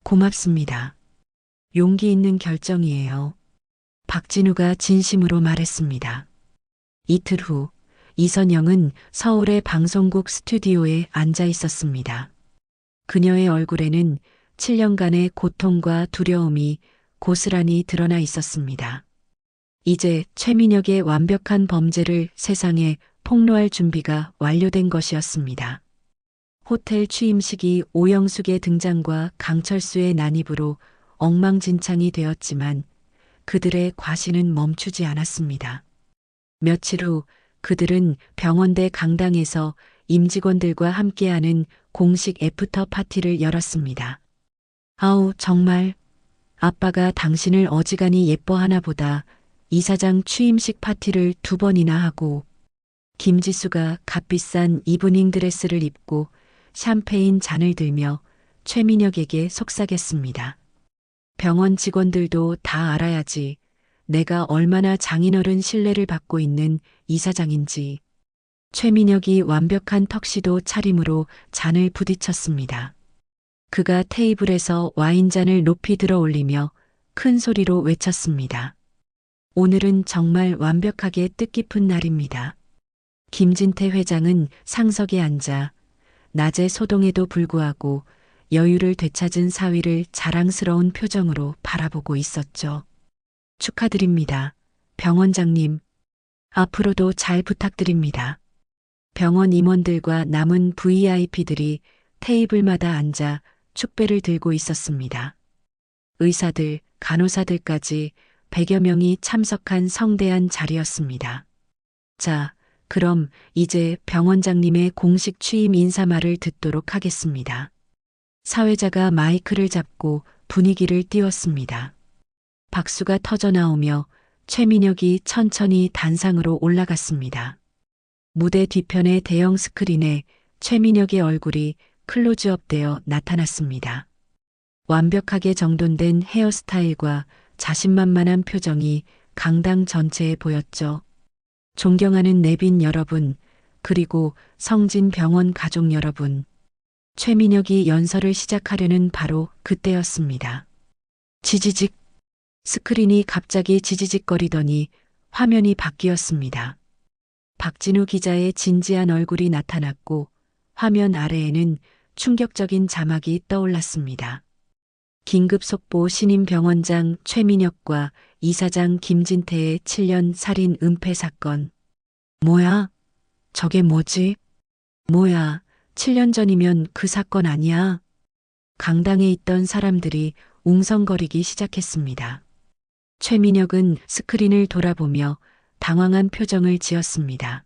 고맙습니다. 용기 있는 결정이에요. 박진우가 진심으로 말했습니다. 이틀 후 이선영은 서울의 방송국 스튜디오에 앉아 있었습니다. 그녀의 얼굴에는 7년간의 고통과 두려움이 고스란히 드러나 있었습니다. 이제 최민혁의 완벽한 범죄를 세상에 폭로할 준비가 완료된 것이었습니다. 호텔 취임식이 오영숙의 등장과 강철수의 난입으로 엉망진창이 되었지만 그들의 과시는 멈추지 않았습니다. 며칠 후 그들은 병원대 강당에서 임직원들과 함께하는 공식 애프터 파티를 열었습니다. 아우, 정말 아빠가 당신을 어지간히 예뻐하나 보다. 이사장 취임식 파티를 2번이나 하고 김지수가 값비싼 이브닝 드레스를 입고 샴페인 잔을 들며 최민혁에게 속삭였습니다. 병원 직원들도 다 알아야지 내가 얼마나 장인어른 신뢰를 받고 있는 이사장인지. 최민혁이 완벽한 턱시도 차림으로 잔을 부딪혔습니다. 그가 테이블에서 와인잔을 높이 들어 올리며 큰 소리로 외쳤습니다. 오늘은 정말 완벽하게 뜻깊은 날입니다. 김진태 회장은 상석에 앉아 낮의 소동에도 불구하고 여유를 되찾은 사위를 자랑스러운 표정으로 바라보고 있었죠. 축하드립니다. 병원장님. 앞으로도 잘 부탁드립니다. 병원 임원들과 남은 VIP들이 테이블마다 앉아 축배를 들고 있었습니다. 의사들, 간호사들까지 100여 명이 참석한 성대한 자리였습니다. 자, 그럼 이제 병원장님의 공식 취임 인사말을 듣도록 하겠습니다. 사회자가 마이크를 잡고 분위기를 띄웠습니다. 박수가 터져 나오며 최민혁이 천천히 단상으로 올라갔습니다. 무대 뒤편의 대형 스크린에 최민혁의 얼굴이 클로즈업되어 나타났습니다. 완벽하게 정돈된 헤어스타일과 자신만만한 표정이 강당 전체에 보였죠. 존경하는 내빈 여러분, 그리고 성진병원 가족 여러분. 최민혁이 연설을 시작하려는 바로 그때였습니다. 지지직. 스크린이 갑자기 지지직거리더니 화면이 바뀌었습니다. 박진우 기자의 진지한 얼굴이 나타났고 화면 아래에는 충격적인 자막이 떠올랐습니다. 긴급 속보 신임 병원장 최민혁과 이사장 김진태의 7년 살인 은폐 사건. 뭐야? 저게 뭐지? 뭐야, 7년 전이면 그 사건 아니야? 강당에 있던 사람들이 웅성거리기 시작했습니다. 최민혁은 스크린을 돌아보며 당황한 표정을 지었습니다.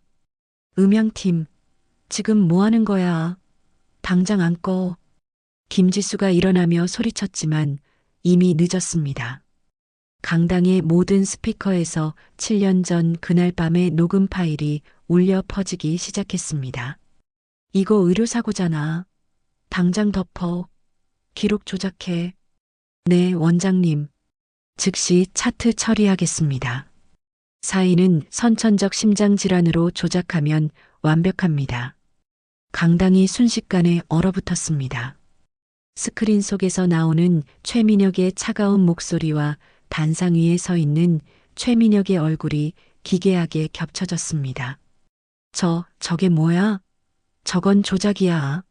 음향팀, 지금 뭐 하는 거야? 당장 안 꺼. 김지수가 일어나며 소리쳤지만 이미 늦었습니다. 강당의 모든 스피커에서 7년 전 그날 밤의 녹음 파일이 울려 퍼지기 시작했습니다. 이거 의료사고잖아. 당장 덮어. 기록 조작해. 네, 원장님. 즉시 차트 처리하겠습니다. 사인은 선천적 심장질환으로 조작하면 완벽합니다. 강당이 순식간에 얼어붙었습니다. 스크린 속에서 나오는 최민혁의 차가운 목소리와 단상 위에 서 있는 최민혁의 얼굴이 기괴하게 겹쳐졌습니다. 저게 뭐야? 저건 조작이야.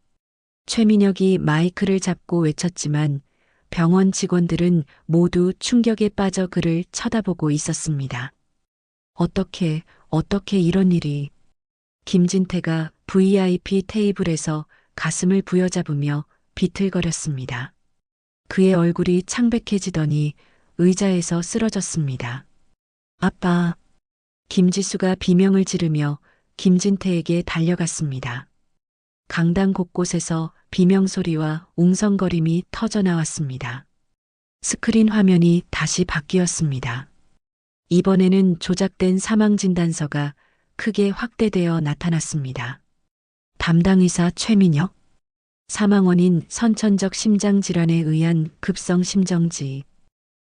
최민혁이 마이크를 잡고 외쳤지만 병원 직원들은 모두 충격에 빠져 그를 쳐다보고 있었습니다. 어떻게 이런 일이. 김진태가 VIP 테이블에서 가슴을 부여잡으며 비틀거렸습니다. 그의 얼굴이 창백해지더니 의자에서 쓰러졌습니다. 아빠. 김지수가 비명을 지르며 김진태에게 달려갔습니다. 강당 곳곳에서 비명소리와 웅성거림이 터져 나왔습니다. 스크린 화면이 다시 바뀌었습니다. 이번에는 조작된 사망진단서가 크게 확대되어 나타났습니다. 담당 의사 최민혁. 사망 원인 선천적 심장질환에 의한 급성 심정지.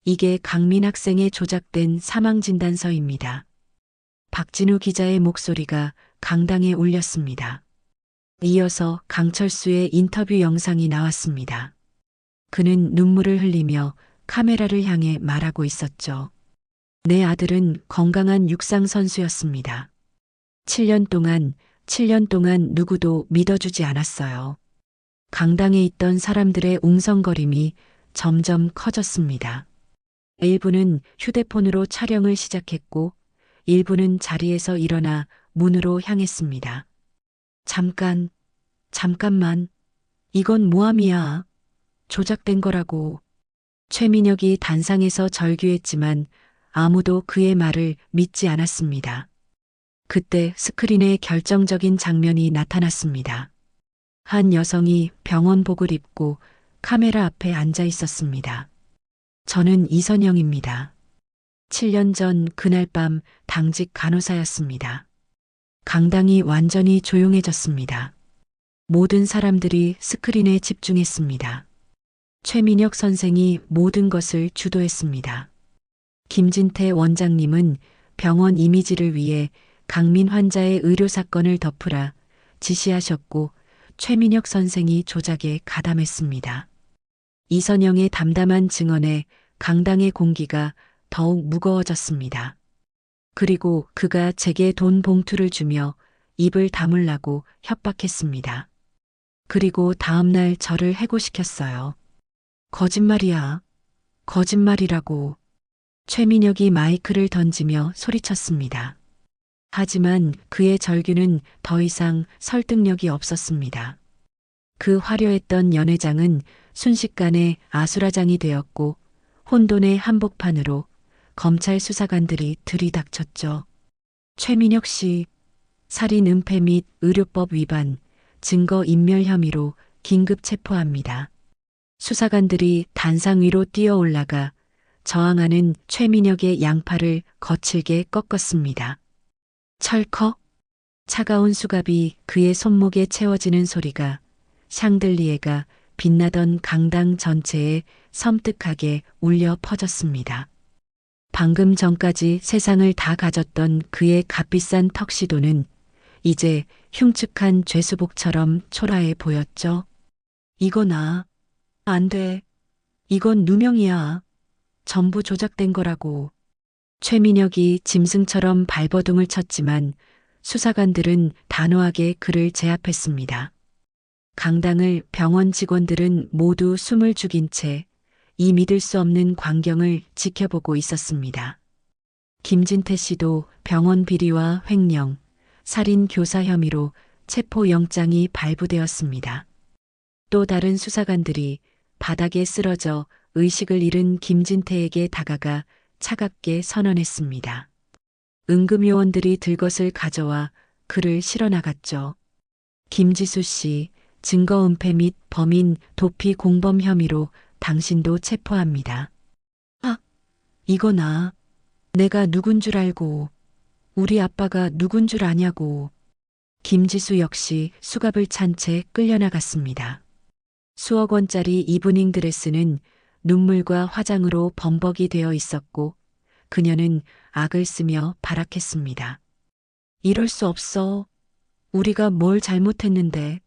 이게 강민 학생의 조작된 사망진단서입니다. 박진우 기자의 목소리가 강당에 울렸습니다. 이어서 강철수의 인터뷰 영상이 나왔습니다. 그는 눈물을 흘리며 카메라를 향해 말하고 있었죠. 내 아들은 건강한 육상 선수였습니다. 7년 동안 누구도 믿어주지 않았어요. 강당에 있던 사람들의 웅성거림이 점점 커졌습니다. 일부는 휴대폰으로 촬영을 시작했고, 일부는 자리에서 일어나 문으로 향했습니다. 잠깐만. 이건 모함이야. 조작된 거라고. 최민혁이 단상에서 절규했지만 아무도 그의 말을 믿지 않았습니다. 그때 스크린에 결정적인 장면이 나타났습니다. 한 여성이 병원복을 입고 카메라 앞에 앉아 있었습니다. 저는 이선영입니다. 7년 전 그날 밤 당직 간호사였습니다. 강당이 완전히 조용해졌습니다. 모든 사람들이 스크린에 집중했습니다. 최민혁 선생이 모든 것을 주도했습니다. 김진태 원장님은 병원 이미지를 위해 강민 환자의 의료 사건을 덮으라 지시하셨고, 최민혁 선생이 조작에 가담했습니다. 이선영의 담담한 증언에 강당의 공기가 더욱 무거워졌습니다. 그리고 그가 제게 돈 봉투를 주며 입을 다물라고 협박했습니다. 그리고 다음날 저를 해고시켰어요. 거짓말이야. 거짓말이라고. 최민혁이 마이크를 던지며 소리쳤습니다. 하지만 그의 절규는 더 이상 설득력이 없었습니다. 그 화려했던 연회장은 순식간에 아수라장이 되었고, 혼돈의 한복판으로 검찰 수사관들이 들이닥쳤죠. 최민혁 씨, 살인 은폐 및 의료법 위반, 증거 인멸 혐의로 긴급 체포합니다. 수사관들이 단상 위로 뛰어 올라가 저항하는 최민혁의 양팔을 거칠게 꺾었습니다. 철컥. 차가운 수갑이 그의 손목에 채워지는 소리가 샹들리에가 빛나던 강당 전체에 섬뜩하게 울려 퍼졌습니다. 방금 전까지 세상을 다 가졌던 그의 값비싼 턱시도는 이제 흉측한 죄수복처럼 초라해 보였죠. 이건 안 돼. 이건 누명이야. 전부 조작된 거라고. 최민혁이 짐승처럼 발버둥을 쳤지만 수사관들은 단호하게 그를 제압했습니다. 강당을 병원 직원들은 모두 숨을 죽인 채 이 믿을 수 없는 광경을 지켜보고 있었습니다. 김진태 씨도 병원 비리와 횡령, 살인 교사 혐의로 체포영장이 발부되었습니다. 또 다른 수사관들이 바닥에 쓰러져 의식을 잃은 김진태에게 다가가 차갑게 선언했습니다. 응급요원들이 들것을 가져와 그를 실어나갔죠. 김지수 씨, 증거 은폐 및 범인 도피 공범 혐의로 당신도 체포합니다. 이거 내가 누군 줄 알고, 우리 아빠가 누군 줄 아냐고. 김지수 역시 수갑을 찬 채 끌려나갔습니다. 수억 원짜리 이브닝 드레스는 눈물과 화장으로 범벅이 되어 있었고, 그녀는 악을 쓰며 발악했습니다. 이럴 수 없어. 우리가 뭘 잘못했는데.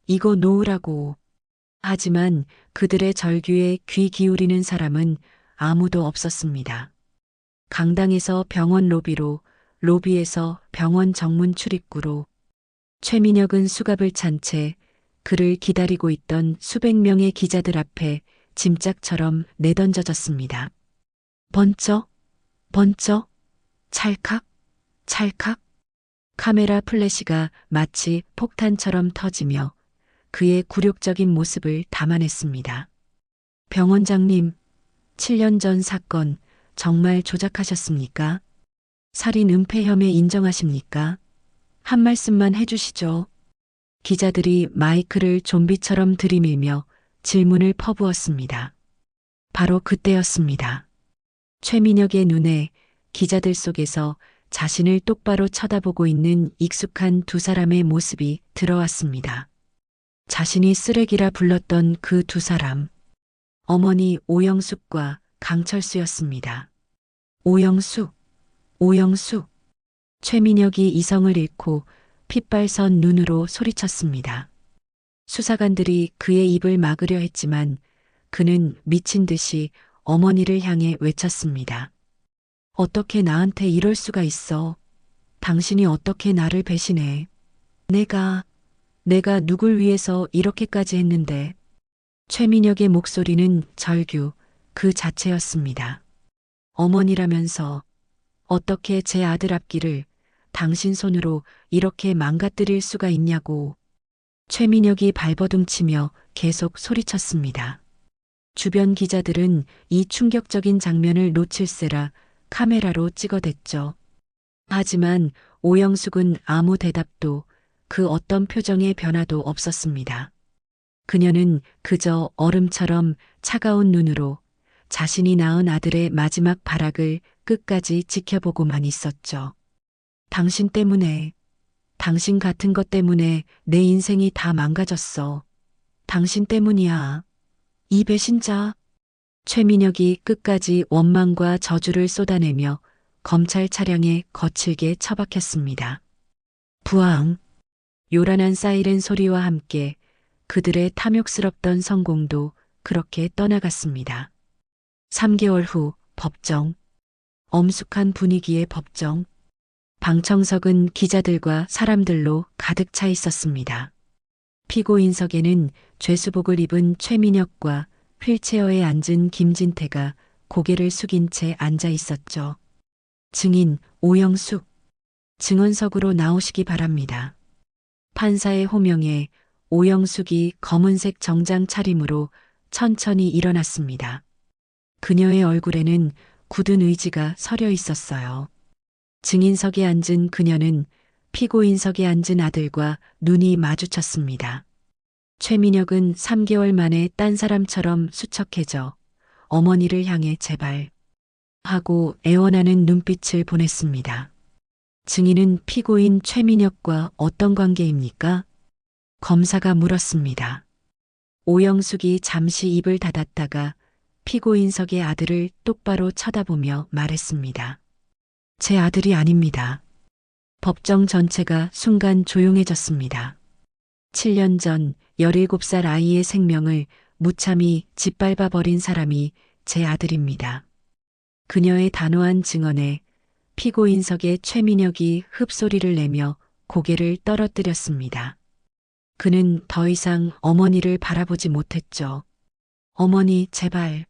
이거 놓으라고. 하지만 그들의 절규에 귀 기울이는 사람은 아무도 없었습니다. 강당에서 병원 로비로, 로비에서 병원 정문 출입구로, 최민혁은 수갑을 찬 채 그를 기다리고 있던 수백 명의 기자들 앞에 짐짝처럼 내던져졌습니다. 번쩍, 찰칵, 카메라 플래시가 마치 폭탄처럼 터지며 그의 굴욕적인 모습을 담아냈습니다. 병원장님, 7년 전 사건 정말 조작하셨습니까? 살인 은폐 혐의 인정하십니까? 한 말씀만 해주시죠. 기자들이 마이크를 좀비처럼 들이밀며 질문을 퍼부었습니다. 바로 그때였습니다. 최민혁의 눈에 기자들 속에서 자신을 똑바로 쳐다보고 있는 익숙한 두 사람의 모습이 들어왔습니다. 자신이 쓰레기라 불렀던 그 두 사람. 어머니 오영숙과 강철수였습니다. 오영숙, 오영숙. 최민혁이 이성을 잃고 핏발선 눈으로 소리쳤습니다. 수사관들이 그의 입을 막으려 했지만 그는 미친 듯이 어머니를 향해 외쳤습니다. 어떻게 나한테 이럴 수가 있어? 당신이 어떻게 나를 배신해? 내가 누굴 위해서 이렇게까지 했는데. 최민혁의 목소리는 절규 그 자체였습니다. 어머니라면서 어떻게 제 아들 앞길을 당신 손으로 이렇게 망가뜨릴 수가 있냐고. 최민혁이 발버둥치며 계속 소리쳤습니다. 주변 기자들은 이 충격적인 장면을 놓칠세라 카메라로 찍어댔죠. 하지만 오영숙은 아무 대답도 그 어떤 표정의 변화도 없었습니다. 그녀는 그저 얼음처럼 차가운 눈으로 자신이 낳은 아들의 마지막 발악을 끝까지 지켜보고만 있었죠. 당신 때문에, 당신 같은 것 때문에 내 인생이 다 망가졌어. 당신 때문이야. 이 배신자. 최민혁이 끝까지 원망과 저주를 쏟아내며 검찰 차량에 거칠게 처박혔습니다. 부앙. 요란한 사이렌 소리와 함께 그들의 탐욕스럽던 성공도 그렇게 떠나갔습니다. 3개월 후 법정. 엄숙한 분위기의 법정. 방청석은 기자들과 사람들로 가득 차 있었습니다. 피고인석에는 죄수복을 입은 최민혁과 휠체어에 앉은 김진태가 고개를 숙인 채 앉아 있었죠. 증인 오영숙. 증언석으로 나오시기 바랍니다. 판사의 호명에 오영숙이 검은색 정장 차림으로 천천히 일어났습니다. 그녀의 얼굴에는 굳은 의지가 서려 있었어요. 증인석에 앉은 그녀는 피고인석에 앉은 아들과 눈이 마주쳤습니다. 최민혁은 3개월 만에 딴 사람처럼 수척해져 어머니를 향해 제발 하고 애원하는 눈빛을 보냈습니다. 증인은 피고인 최민혁과 어떤 관계입니까? 검사가 물었습니다. 오영숙이 잠시 입을 닫았다가 피고인석의 아들을 똑바로 쳐다보며 말했습니다. 제 아들이 아닙니다. 법정 전체가 순간 조용해졌습니다. 7년 전 17살 아이의 생명을 무참히 짓밟아 버린 사람이 제 아들입니다. 그녀의 단호한 증언에 피고인석의 최민혁이 흡소리를 내며 고개를 떨어뜨렸습니다. 그는 더 이상 어머니를 바라보지 못했죠. 어머니, 제발.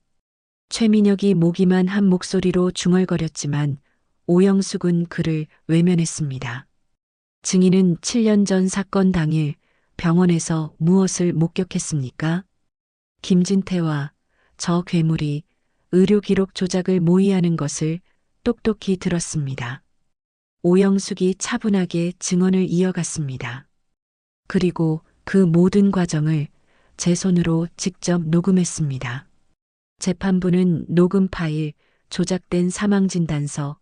최민혁이 모기만 한 목소리로 중얼거렸지만 오영숙은 그를 외면했습니다. 증인은 7년 전 사건 당일 병원에서 무엇을 목격했습니까? 김진태와 저 괴물이 의료 기록 조작을 모의하는 것을 똑똑히 들었습니다. 오영숙이 차분하게 증언을 이어갔습니다. 그리고 그 모든 과정을 제 손으로 직접 녹음했습니다. 재판부는 녹음 파일, 조작된 사망진단서,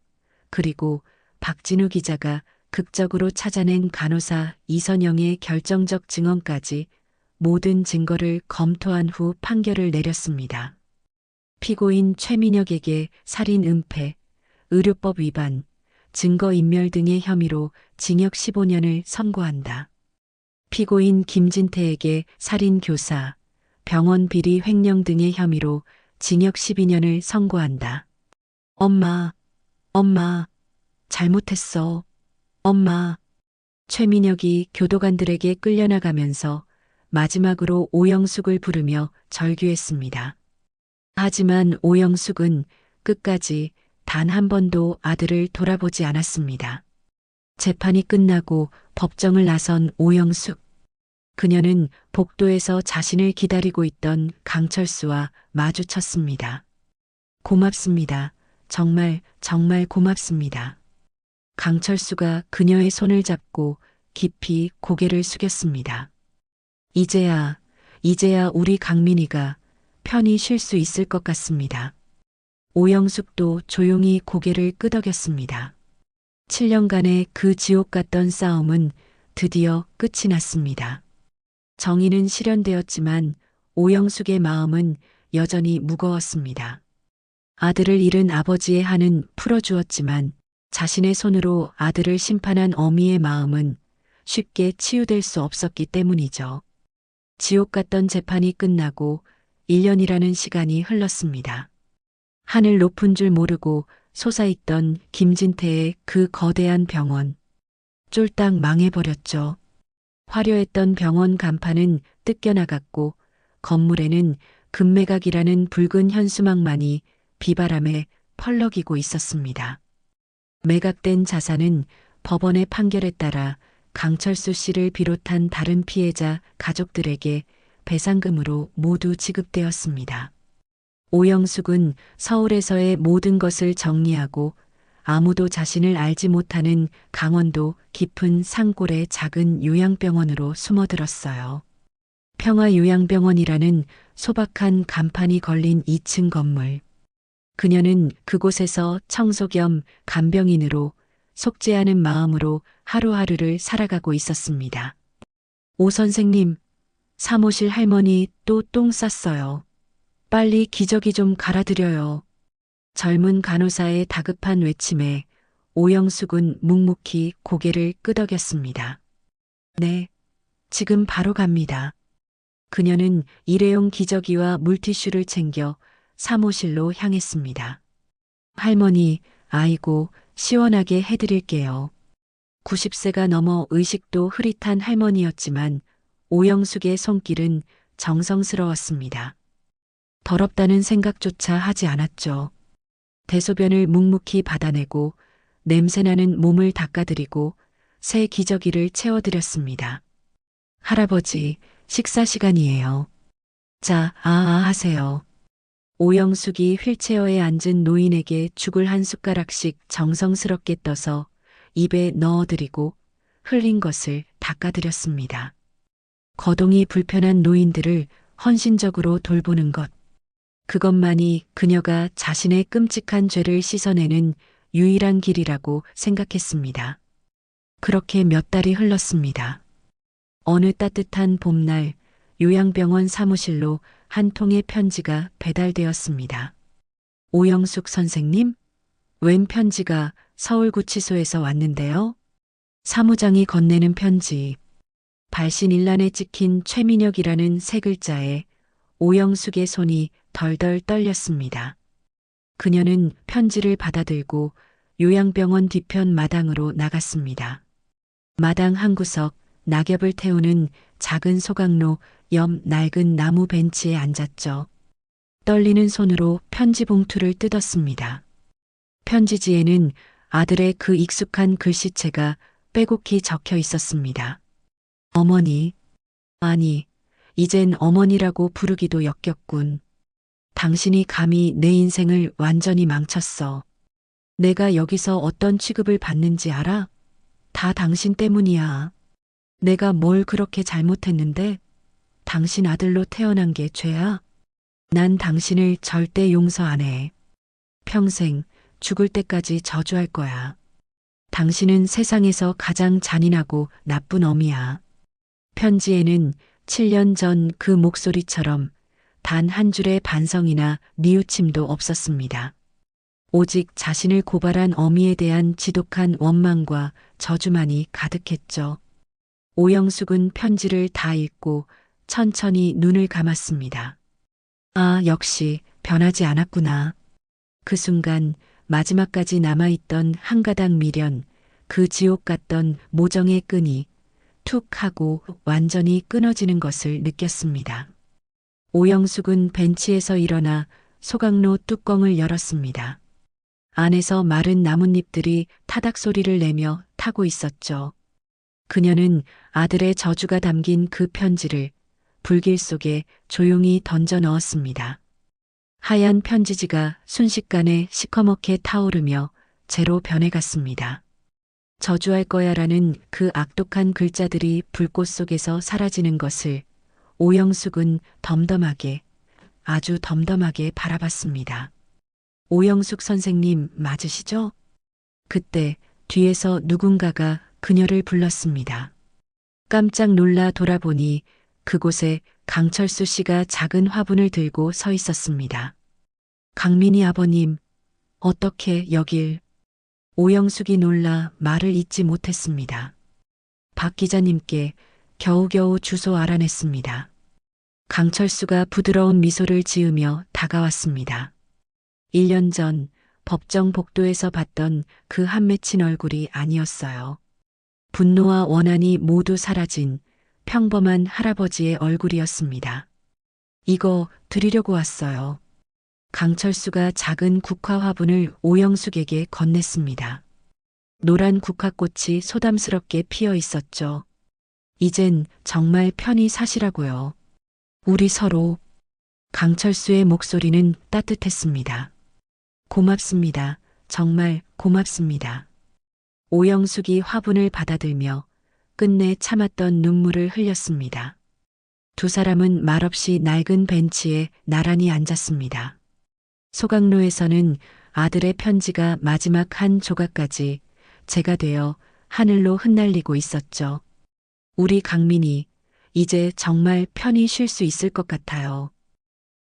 그리고 박진우 기자가 극적으로 찾아낸 간호사 이선영의 결정적 증언까지 모든 증거를 검토한 후 판결을 내렸습니다. 피고인 최민혁에게 살인 은폐, 의료법 위반, 증거인멸 등의 혐의로 징역 15년을 선고한다. 피고인 김진태에게 살인 교사, 병원 비리 횡령 등의 혐의로 징역 12년을 선고한다. 엄마, 잘못했어. 엄마. 최민혁이 교도관들에게 끌려나가면서 마지막으로 오영숙을 부르며 절규했습니다. 하지만 오영숙은 끝까지 단 한 번도 아들을 돌아보지 않았습니다. 재판이 끝나고 법정을 나선 오영숙. 그녀는 복도에서 자신을 기다리고 있던 강철수와 마주쳤습니다. 고맙습니다. 정말 고맙습니다. 강철수가 그녀의 손을 잡고 깊이 고개를 숙였습니다. 이제야 우리 강민이가 편히 쉴 수 있을 것 같습니다. 오영숙도 조용히 고개를 끄덕였습니다. 7년간의 그 지옥 같던 싸움은 드디어 끝이 났습니다. 정의는 실현되었지만 오영숙의 마음은 여전히 무거웠습니다. 아들을 잃은 아버지의 한은 풀어주었지만 자신의 손으로 아들을 심판한 어미의 마음은 쉽게 치유될 수 없었기 때문이죠. 지옥 같던 재판이 끝나고 1년이라는 시간이 흘렀습니다. 하늘 높은 줄 모르고 솟아있던 김진태의 그 거대한 병원. 쫄딱 망해버렸죠. 화려했던 병원 간판은 뜯겨나갔고 건물에는 금매각이라는 붉은 현수막만이 비바람에 펄럭이고 있었습니다. 매각된 자산은 법원의 판결에 따라 강철수 씨를 비롯한 다른 피해자 가족들에게 배상금으로 모두 지급되었습니다. 오영숙은 서울에서의 모든 것을 정리하고 아무도 자신을 알지 못하는 강원도 깊은 산골의 작은 요양병원으로 숨어들었어요. 평화요양병원이라는 소박한 간판이 걸린 2층 건물. 그녀는 그곳에서 청소 겸 간병인으로 속죄하는 마음으로 하루하루를 살아가고 있었습니다. 오 선생님, 사무실 할머니 또 똥 쌌어요. 빨리 기저귀 좀 갈아드려요. 젊은 간호사의 다급한 외침에 오영숙은 묵묵히 고개를 끄덕였습니다. 네, 지금 바로 갑니다. 그녀는 일회용 기저귀와 물티슈를 챙겨 사무실로 향했습니다. 할머니, 아이고, 시원하게 해드릴게요. 90세가 넘어 의식도 흐릿한 할머니였지만 오영숙의 손길은 정성스러웠습니다. 더럽다는 생각조차 하지 않았죠. 대소변을 묵묵히 받아내고 냄새나는 몸을 닦아드리고 새 기저귀를 채워드렸습니다. 할아버지, 식사 시간이에요. 자, 하세요. 오영숙이 휠체어에 앉은 노인에게 죽을 한 숟가락씩 정성스럽게 떠서 입에 넣어드리고 흘린 것을 닦아드렸습니다. 거동이 불편한 노인들을 헌신적으로 돌보는 것. 그것만이 그녀가 자신의 끔찍한 죄를 씻어내는 유일한 길이라고 생각했습니다. 그렇게 몇 달이 흘렀습니다. 어느 따뜻한 봄날 요양병원 사무실로 한 통의 편지가 배달되었습니다. 오영숙 선생님? 웬 편지가 서울구치소에서 왔는데요? 사무장이 건네는 편지. 발신일란에 찍힌 최민혁이라는 세 글자에 오영숙의 손이 덜덜 떨렸습니다. 그녀는 편지를 받아들고 요양병원 뒤편 마당으로 나갔습니다. 마당 한 구석 낙엽을 태우는 작은 소각로 옆 낡은 나무 벤치에 앉았죠. 떨리는 손으로 편지 봉투를 뜯었습니다. 편지지에는 아들의 그 익숙한 글씨체가 빼곡히 적혀 있었습니다. 어머니, 아니, 이젠 어머니라고 부르기도 역겹군. 당신이 감히 내 인생을 완전히 망쳤어. 내가 여기서 어떤 취급을 받는지 알아? 다 당신 때문이야. 내가 뭘 그렇게 잘못했는데 당신 아들로 태어난 게 죄야? 난 당신을 절대 용서 안 해. 평생 죽을 때까지 저주할 거야. 당신은 세상에서 가장 잔인하고 나쁜 어미야. 편지에는 7년 전 그 목소리처럼 단 한 줄의 반성이나 뉘우침도 없었습니다. 오직 자신을 고발한 어미에 대한 지독한 원망과 저주만이 가득했죠. 오영숙은 편지를 다 읽고 천천히 눈을 감았습니다. 아, 역시 변하지 않았구나. 그 순간 마지막까지 남아있던 한 가닥 미련, 그 지옥 같던 모정의 끈이 툭 하고 완전히 끊어지는 것을 느꼈습니다. 오영숙은 벤치에서 일어나 소각로 뚜껑을 열었습니다. 안에서 마른 나뭇잎들이 타닥 소리를 내며 타고 있었죠. 그녀는 아들의 저주가 담긴 그 편지를 불길 속에 조용히 던져 넣었습니다. 하얀 편지지가 순식간에 시커멓게 타오르며 재로 변해갔습니다. 저주할 거야라는 그 악독한 글자들이 불꽃 속에서 사라지는 것을 오영숙은 덤덤하게 아주 덤덤하게 바라봤습니다. 오영숙 선생님 맞으시죠? 그때 뒤에서 누군가가 그녀를 불렀습니다. 깜짝 놀라 돌아보니 그곳에 강철수 씨가 작은 화분을 들고 서 있었습니다. 강민희 아버님, 어떻게 여길? 오영숙이 놀라 말을 잇지 못했습니다. 박 기자님께 겨우겨우 주소 알아냈습니다. 강철수가 부드러운 미소를 지으며 다가왔습니다. 1년 전 법정 복도에서 봤던 그 한 맺힌 얼굴이 아니었어요. 분노와 원한이 모두 사라진 평범한 할아버지의 얼굴이었습니다. 이거 드리려고 왔어요. 강철수가 작은 국화 화분을 오영숙에게 건넸습니다. 노란 국화꽃이 소담스럽게 피어 있었죠. 이젠 정말 편히 사시라고요. 우리 서로. 강철수의 목소리는 따뜻했습니다. 고맙습니다. 정말 고맙습니다. 오영숙이 화분을 받아들며 끝내 참았던 눈물을 흘렸습니다. 두 사람은 말없이 낡은 벤치에 나란히 앉았습니다. 소각로에서는 아들의 편지가 마지막 한 조각까지 재가 되어 하늘로 흩날리고 있었죠. 우리 강민이 이제 정말 편히 쉴 수 있을 것 같아요.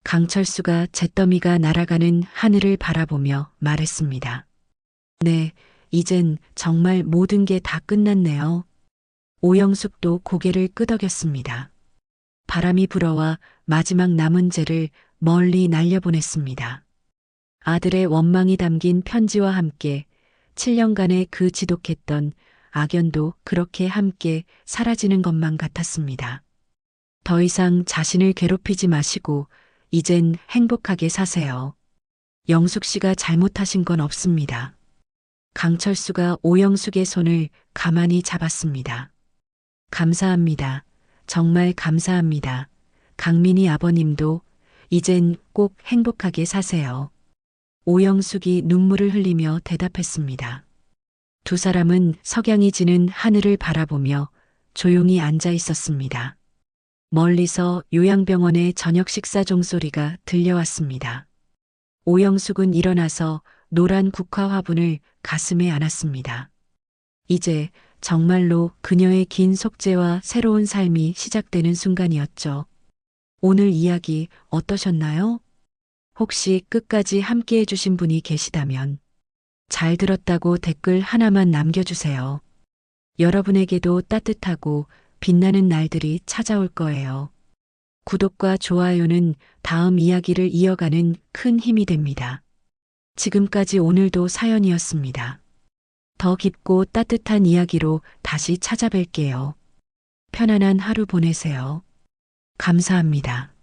강철수가 잿더미가 날아가는 하늘을 바라보며 말했습니다. 네, 이젠 정말 모든 게 다 끝났네요. 오영숙도 고개를 끄덕였습니다. 바람이 불어와 마지막 남은 재를 멀리 날려보냈습니다. 아들의 원망이 담긴 편지와 함께 7년간의 그 지독했던 악연도 그렇게 함께 사라지는 것만 같았습니다. 더 이상 자신을 괴롭히지 마시고 이젠 행복하게 사세요. 영숙 씨가 잘못하신 건 없습니다. 강철수가 오영숙의 손을 가만히 잡았습니다. 감사합니다. 정말 감사합니다. 강민희 아버님도 이젠 꼭 행복하게 사세요. 오영숙이 눈물을 흘리며 대답했습니다. 두 사람은 석양이 지는 하늘을 바라보며 조용히 앉아 있었습니다. 멀리서 요양병원의 저녁 식사 종소리가 들려왔습니다. 오영숙은 일어나서 노란 국화 화분을 가슴에 안았습니다. 이제 정말로 그녀의 긴 속죄와 새로운 삶이 시작되는 순간이었죠. 오늘 이야기 어떠셨나요? 혹시 끝까지 함께 해주신 분이 계시다면 잘 들었다고 댓글 하나만 남겨주세요. 여러분에게도 따뜻하고 빛나는 날들이 찾아올 거예요. 구독과 좋아요는 다음 이야기를 이어가는 큰 힘이 됩니다. 지금까지 오늘도 사연이었습니다. 더 깊고 따뜻한 이야기로 다시 찾아뵐게요. 편안한 하루 보내세요. 감사합니다.